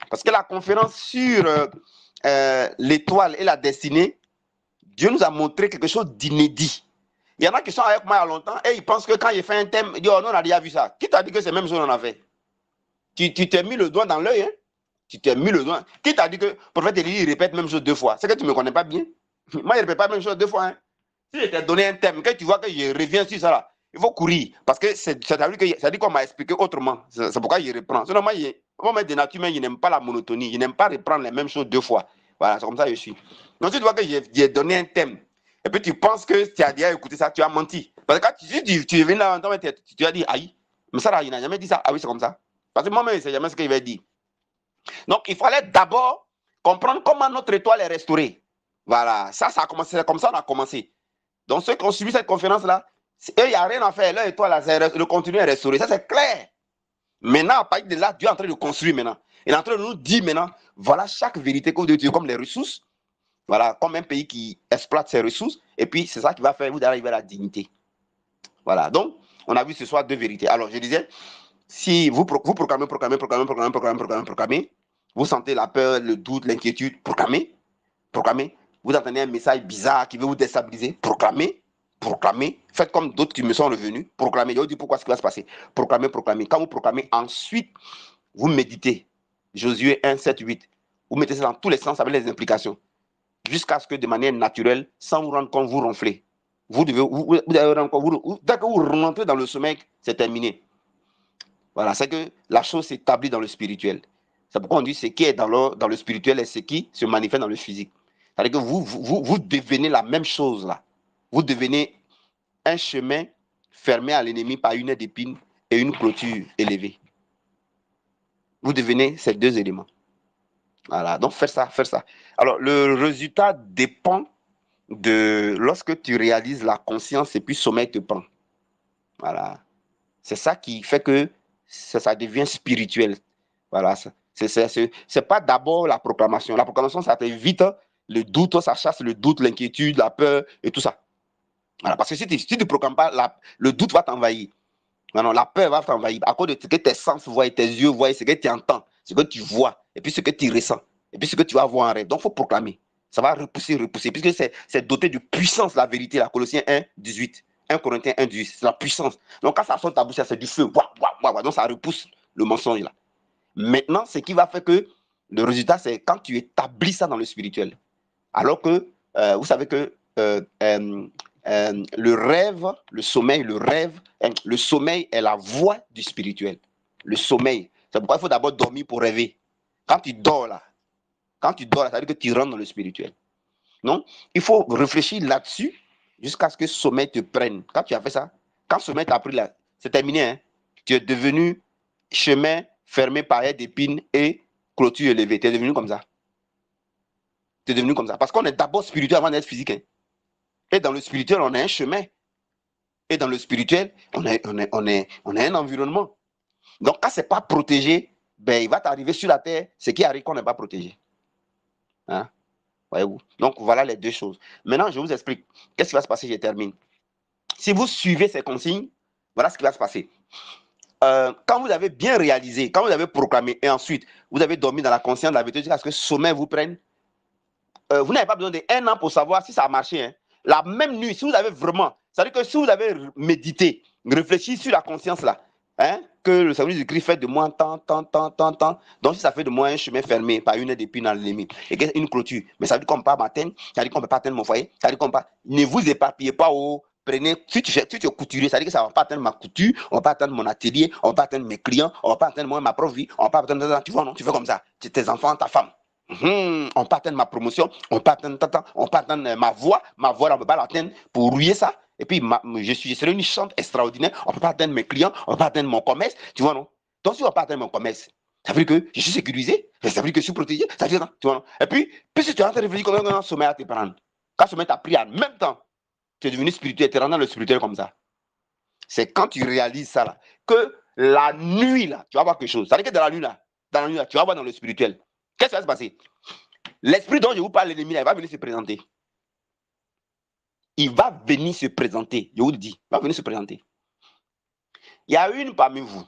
Parce que la conférence sur l'étoile et la destinée, Dieu nous a montré quelque chose d'inédit. Il y en a qui sont avec moi il y a longtemps et ils pensent que quand il fait un thème, ils disent oh non, on a déjà vu ça. Qui t'a dit que c'est même chose qu'on a fait? Tu t'es mis le doigt dans l'œil, hein? Tu t'es mis le doigt. Qui t'a dit que le prophète Élie répète même chose deux fois? C'est que tu ne me connais pas bien. Moi, je ne répète pas la même chose deux fois. Hein? Si je t'ai donné un thème, quand tu vois que je reviens sur ça, là, il faut courir. Parce que ça dit qu'on m'a expliqué autrement. C'est pourquoi je reprends. Sinon, moi, de nature, je n'aime pas la monotonie. Je n'aime pas reprendre les mêmes choses deux fois. Voilà, c'est comme ça que je suis. Donc, si tu vois que j'ai donné un thème, et puis tu penses que tu as déjà écouté ça, tu as menti. Parce que quand tu es venu là, tu as dit, aïe, mais ça, là, il n'a jamais dit ça. Ah oui, c'est comme ça. Parce que moi-même, je ne sais jamais ce qu'il va dire. Donc, il fallait d'abord comprendre comment notre étoile est restaurée. Voilà, ça a commencé, c'est comme ça qu'on a commencé. Donc, ceux qui ont suivi cette conférence-là, eux, il n'y a rien à faire. Leur étoile, là, le contenu est restauré. Ça, c'est clair. Maintenant, à partir de là, Dieu est en train de construire maintenant. Il est en train de nous dire maintenant, voilà chaque vérité que Dieu comme les ressources. Voilà, comme un pays qui exploite ses ressources. Et puis, c'est ça qui va faire vous arriver à la dignité. Voilà, donc, on a vu ce soir deux vérités. Alors, je disais, si vous proclamez, vous sentez la peur, le doute, l'inquiétude, proclamez. Vous entendez un message bizarre qui veut vous déstabiliser, proclamez. Faites comme d'autres qui me sont revenus, proclamez. Je vous dis pourquoi ce qui va se passer. Proclamez. Quand vous proclamez, ensuite, vous méditez. Josué 1, 7, 8. Vous mettez ça dans tous les sens avec les implications. Jusqu'à ce que de manière naturelle, sans vous rendre compte, vous ronflez. Vous devez rendre compte, dès que vous rentrez dans le sommeil, c'est terminé. Voilà, c'est que la chose s'établit dans le spirituel. C'est pourquoi on dit ce qui est dans le spirituel et ce qui se manifeste dans le physique. C'est-à-dire que vous devenez la même chose là. Vous devenez un chemin fermé à l'ennemi par une haie d'épines et une clôture élevée. Vous devenez ces deux éléments. Voilà, donc faire ça. Alors, le résultat dépend de lorsque tu réalises la conscience et puis sommeil te prend. Voilà. C'est ça qui fait que ça devient spirituel. Voilà. C'est pas d'abord la proclamation. La proclamation, ça t'évite le doute, ça chasse le doute, l'inquiétude, la peur et tout ça. Voilà. Parce que si tu ne proclames pas, le doute va t'envahir. Non, la peur va t'envahir à cause de ce que tes sens voient, tes yeux voient, ce que tu entends, ce que tu vois, et puis ce que tu ressens, et puis ce que tu vas voir en rêve. Donc, il faut proclamer. Ça va repousser, puisque c'est doté de puissance, la vérité. La Colossiens 1, 18. 1 Corinthiens 1, 18. C'est la puissance. Donc, quand ça sort de ta bouche, c'est du feu. Donc, ça repousse le mensonge là. Maintenant, ce qui va faire que le résultat, c'est quand tu établis ça dans le spirituel. Alors que, vous savez que le rêve, le sommeil est la voie du spirituel. Le sommeil. C'est pourquoi il faut d'abord dormir pour rêver. Quand tu dors là, ça veut dire que tu rentres dans le spirituel. Non? Il faut réfléchir là-dessus jusqu'à ce que le sommeil te prenne. Quand tu as fait ça, quand le sommeil t'a pris là, c'est terminé. Hein? Tu es devenu chemin fermé par air d'épines et clôture élevée. Tu es devenu comme ça. Tu es devenu comme ça. Parce qu'on est d'abord spirituel avant d'être physique. Hein? Et dans le spirituel, on a un chemin. Et dans le spirituel, on a un environnement. Donc, quand ce n'est pas protégé, ben, il va t'arriver sur la terre ce qui arrive qu'on n'est pas protégé. Hein? Voyez-vous? Donc, voilà les deux choses. Maintenant, je vous explique. Qu'est-ce qui va se passer? Je termine. Si vous suivez ces consignes, voilà ce qui va se passer. Quand vous avez bien réalisé, quand vous avez proclamé, et ensuite, vous avez dormi dans la conscience de la vérité jusqu'à ce que ce sommeil vous prenne, vous n'avez pas besoin d'1 an pour savoir si ça a marché. Hein. La même nuit, si vous avez vraiment, c'est-à-dire que si vous avez médité, réfléchi sur la conscience là, hein, que le service du Christ fait de moi tant. Donc si ça fait de moi un chemin fermé par une aide d'épines dans le limite, et une clôture, mais ça veut dire qu'on ne peut pas m'atteindre, ça veut dire qu'on ne peut pas atteindre mon foyer, ça veut dire qu'on ne peut pas. Ne vous éparpillez pas au. Prenez, si tu es couturier, ça veut dire que ça ne va pas atteindre ma couture, on ne va pas atteindre mon atelier, on ne va pas atteindre mes clients, on ne va pas atteindre moi, ma propre vie, on ne va pas atteindre, tu vois, non, tu fais comme ça, tes enfants, ta femme. On peut atteindre ma promotion, on peut atteindre ma voix, on ne peut pas l'atteindre pour rouiller ça. Et puis, je serai une chante extraordinaire, on ne peut pas atteindre mes clients, on ne peut pas atteindre mon commerce, tu vois, non? Donc, si on ne peut pas atteindre mon commerce, ça veut dire que je suis sécurisé, ça veut dire que je suis protégé, ça veut dire, tu vois, non? Et puis, si tu es en train de réfléchir comment un sommeil à te prendre, quand le sommeil t'a pris en même temps, tu es devenu spirituel, tu es rentré dans le spirituel comme ça. C'est quand tu réalises ça, là, que la nuit, là, tu vas voir quelque chose. Ça veut dire que dans la nuit, là, tu vas voir dans le spirituel. Qu'est-ce qui va se passer? L'esprit dont je vous parle, l'ennemi, il va venir se présenter. Il va venir se présenter. Je vous le dis, il va venir se présenter. Il y a une parmi vous.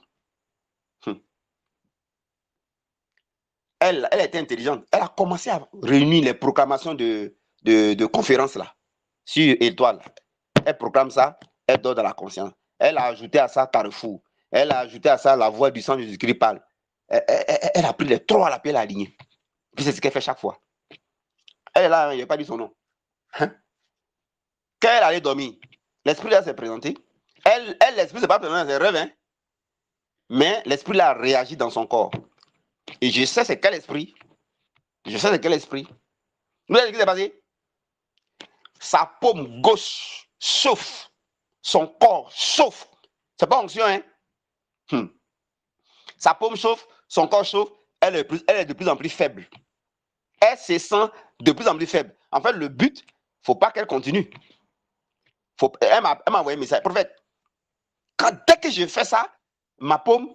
Elle était intelligente. Elle a commencé à réunir les proclamations de conférences là, sur Étoile. Elle proclame ça, elle dort dans la conscience. Elle a ajouté à ça Carrefour. Elle a ajouté à ça la voix du sang de Jésus-Christ parle. Elle a pris les trois à la paix alignée. Puis c'est ce qu'elle fait chaque fois. Elle est là, il n'a pas dit son nom. Hein? Quand elle allait dormir, l'esprit là s'est présenté. L'esprit ne s'est pas présenté dans ses rêves, hein? Mais l'esprit là a réagi dans son corps. Et je sais c'est quel esprit. Je sais c'est quel esprit. Vous savez ce qui s'est passé? Sa paume gauche chauffe. Son corps chauffe. C'est pas onction, hein? Sa paume chauffe, son corps chauffe, elle est de plus en plus faible. Elle se sent de plus en plus faible. En fait, le but, il ne faut pas qu'elle continue. Elle m'a envoyé un message. Prophète, dès que je fais ça, ma paume,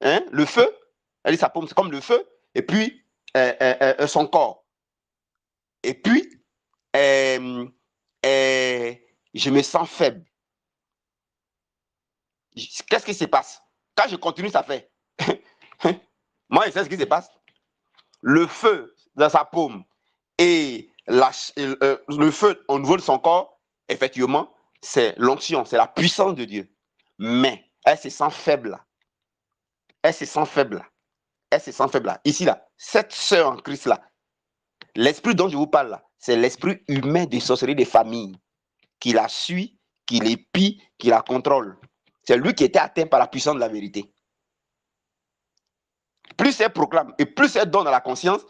hein, le feu, elle dit sa paume, c'est comme le feu, et puis son corps. Et puis, je me sens faible. Qu'est-ce qui se passe? Quand je continue, ça fait. Moi, je sais ce qui se passe. Le feu dans sa paume et le feu au niveau de son corps, effectivement, c'est l'onction, c'est la puissance de Dieu. Mais elle se sent faible là. Elle se sent faible là. Elle se sent faible là. Ici là, cette sœur en Christ là, l'esprit dont je vous parle là, c'est l'esprit humain de sorcellerie des familles qui la suit, qui l'épie, qui la contrôle. C'est lui qui était atteint par la puissance de la vérité. Plus elle proclame et plus elle donne à la conscience,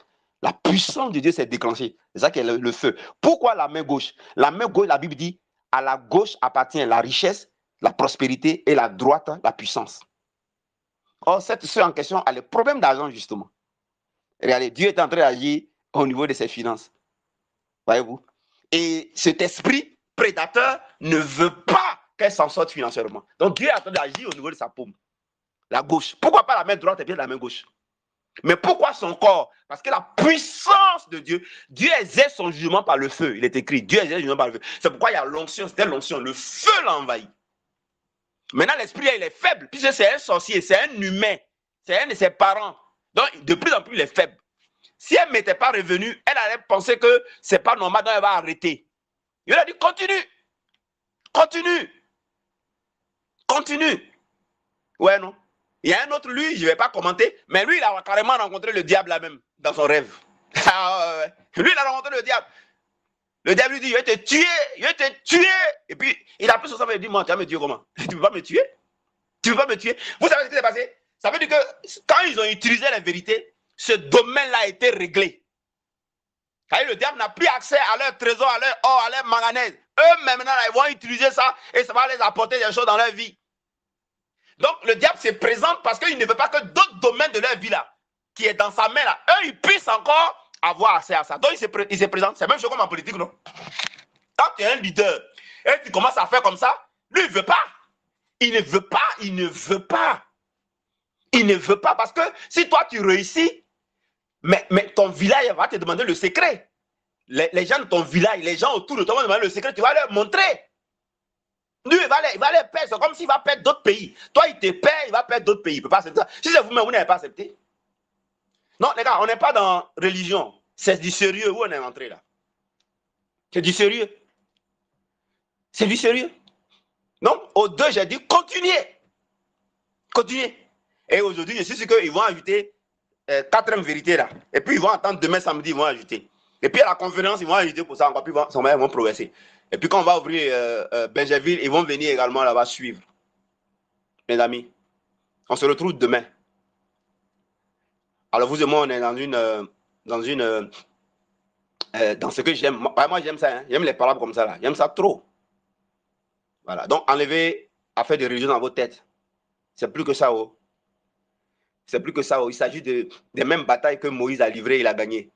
la puissance de Dieu s'est déclenchée. C'est ça qui est le feu. Pourquoi la main gauche? La main gauche, la Bible dit, à la gauche appartient la richesse, la prospérité et la droite, la puissance. Or, cette sœur en question a le problème d'argent, justement. Regardez, Dieu est en train d'agir au niveau de ses finances. Voyez-vous? Et cet esprit prédateur ne veut pas qu'elle s'en sorte financièrement. Donc, Dieu est en train d'agir au niveau de sa paume. La gauche. Pourquoi pas la main droite et bien la main gauche? Mais pourquoi son corps? Parce que la puissance de Dieu, Dieu exerce son jugement par le feu. Il est écrit, Dieu exerce son jugement par le feu. C'est pourquoi il y a l'onction, c'était l'onction. Le feu l'a envahi. Maintenant, l'esprit, il est faible, puisque c'est un sorcier, c'est un humain, c'est un de ses parents. Donc, de plus en plus, il est faible. Si elle ne m'était pas revenue, elle allait penser que ce n'est pas normal, donc elle va arrêter. Il a dit, continue, continue, continue. Ouais, non. Il y a un autre, lui, je ne vais pas commenter, mais lui, il a carrément rencontré le diable là-même, dans son rêve. Lui, il a rencontré le diable. Le diable lui dit, je vais te tuer, je vais te tuer. Et puis, il a pris son sang et il dit, moi, tu vas me tuer comment? Tu ne peux pas me tuer? Tu ne peux pas me tuer? Vous savez ce qui s'est passé? Ça veut dire que quand ils ont utilisé la vérité, ce domaine-là a été réglé. Car le diable n'a plus accès à leur trésor, à leur or, à leur manganèse. Eux, maintenant, ils vont utiliser ça et ça va les apporter des choses dans leur vie. Donc, le diable se présente parce qu'il ne veut pas que d'autres domaines de leur vie, là, qui est dans sa main, là, eux, ils puissent encore avoir accès à ça. Donc, il se présente. C'est même chose comme en politique, non? Quand tu es un leader et tu commences à faire comme ça, lui, il ne veut pas. Il ne veut pas, il ne veut pas. Il ne veut pas parce que si toi, tu réussis, mais ton village va te demander le secret. Les gens de ton village, les gens autour de toi vont demander le secret, tu vas leur montrer. Lui, il va les perdre. C'est comme s'il va perdre d'autres pays. Toi, il te perd, il va perdre d'autres pays. Il ne peut pas accepter ça. Si c'est vous-même, vous n'avez pas accepté. Non, les gars, on n'est pas dans religion. C'est du sérieux. Où on est entré là? C'est du sérieux. C'est du sérieux. Donc, aux deux, j'ai dit, continuez. Continuez. Et aujourd'hui, je suis sûr qu'ils vont ajouter quatrième vérité là. Et puis, ils vont attendre demain samedi, ils vont ajouter. Et puis, à la conférence, ils vont ajouter pour ça encore. Puis, ils vont progresser. Et puis, quand on va ouvrir Benjerville, ils vont venir également là-bas suivre. Mes amis, on se retrouve demain. Alors, vous et moi, on est dans ce que j'aime. Moi, j'aime ça. Hein. J'aime les paroles comme ça là. J'aime ça trop. Voilà. Donc, enlevez affaire de religion dans vos têtes. C'est plus que ça. Oh. C'est plus que ça. Oh. Il s'agit des mêmes batailles que Moïse a livrées, il a gagné.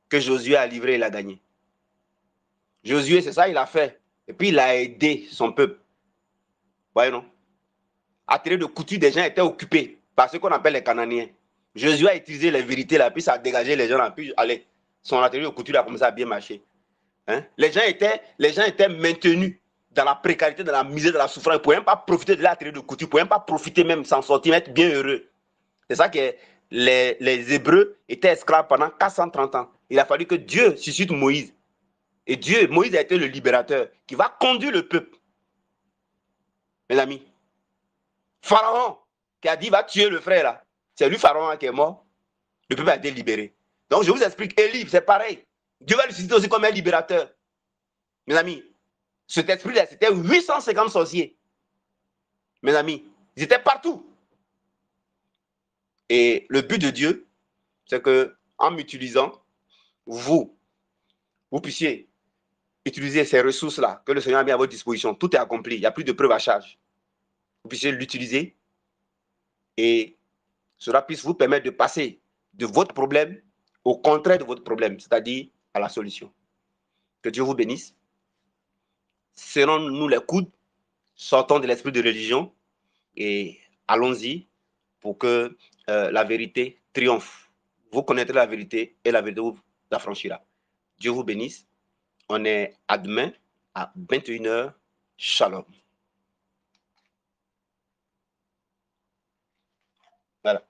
Que Josué a livré, il a gagné. Josué, c'est ça, il a fait. Et puis, il a aidé son peuple. Voyez, non? À tirer de couture, des gens étaient occupés par ce qu'on appelle les Cananéens. Josué a utilisé les vérités là, puis ça a dégagé les gens là, puis allez, son atelier de couture a commencé à bien marcher. Hein? Les gens étaient maintenus dans la précarité, dans la misère, dans la souffrance. Ils ne pouvaient même pas profiter de l'atelier de couture, ils ne pouvaient même pas profiter, même s'en sortir, être bien heureux. C'est ça que les Hébreux étaient esclaves pendant 430 ans. Il a fallu que Dieu suscite Moïse. Et Moïse a été le libérateur qui va conduire le peuple. Mes amis, Pharaon qui a dit va tuer le frère là, c'est lui Pharaon qui est mort. Le peuple a été libéré. Donc je vous explique, Élie, c'est pareil. Dieu va le susciter aussi comme un libérateur. Mes amis, cet esprit-là, c'était 850 sorciers. Mes amis, ils étaient partout. Et le but de Dieu, c'est que en m'utilisant, vous puissiez utiliser ces ressources-là que le Seigneur a mis à votre disposition. Tout est accompli, il n'y a plus de preuves à charge. Vous puissiez l'utiliser et cela puisse vous permettre de passer de votre problème au contraire de votre problème, c'est-à-dire à la solution. Que Dieu vous bénisse. Serrons-nous les coudes, sortons de l'esprit de religion et allons-y pour que la vérité triomphe. Vous connaîtrez la vérité et la vérité vous affranchira. Dieu vous bénisse. On est à demain à 21h. Shalom. Voilà.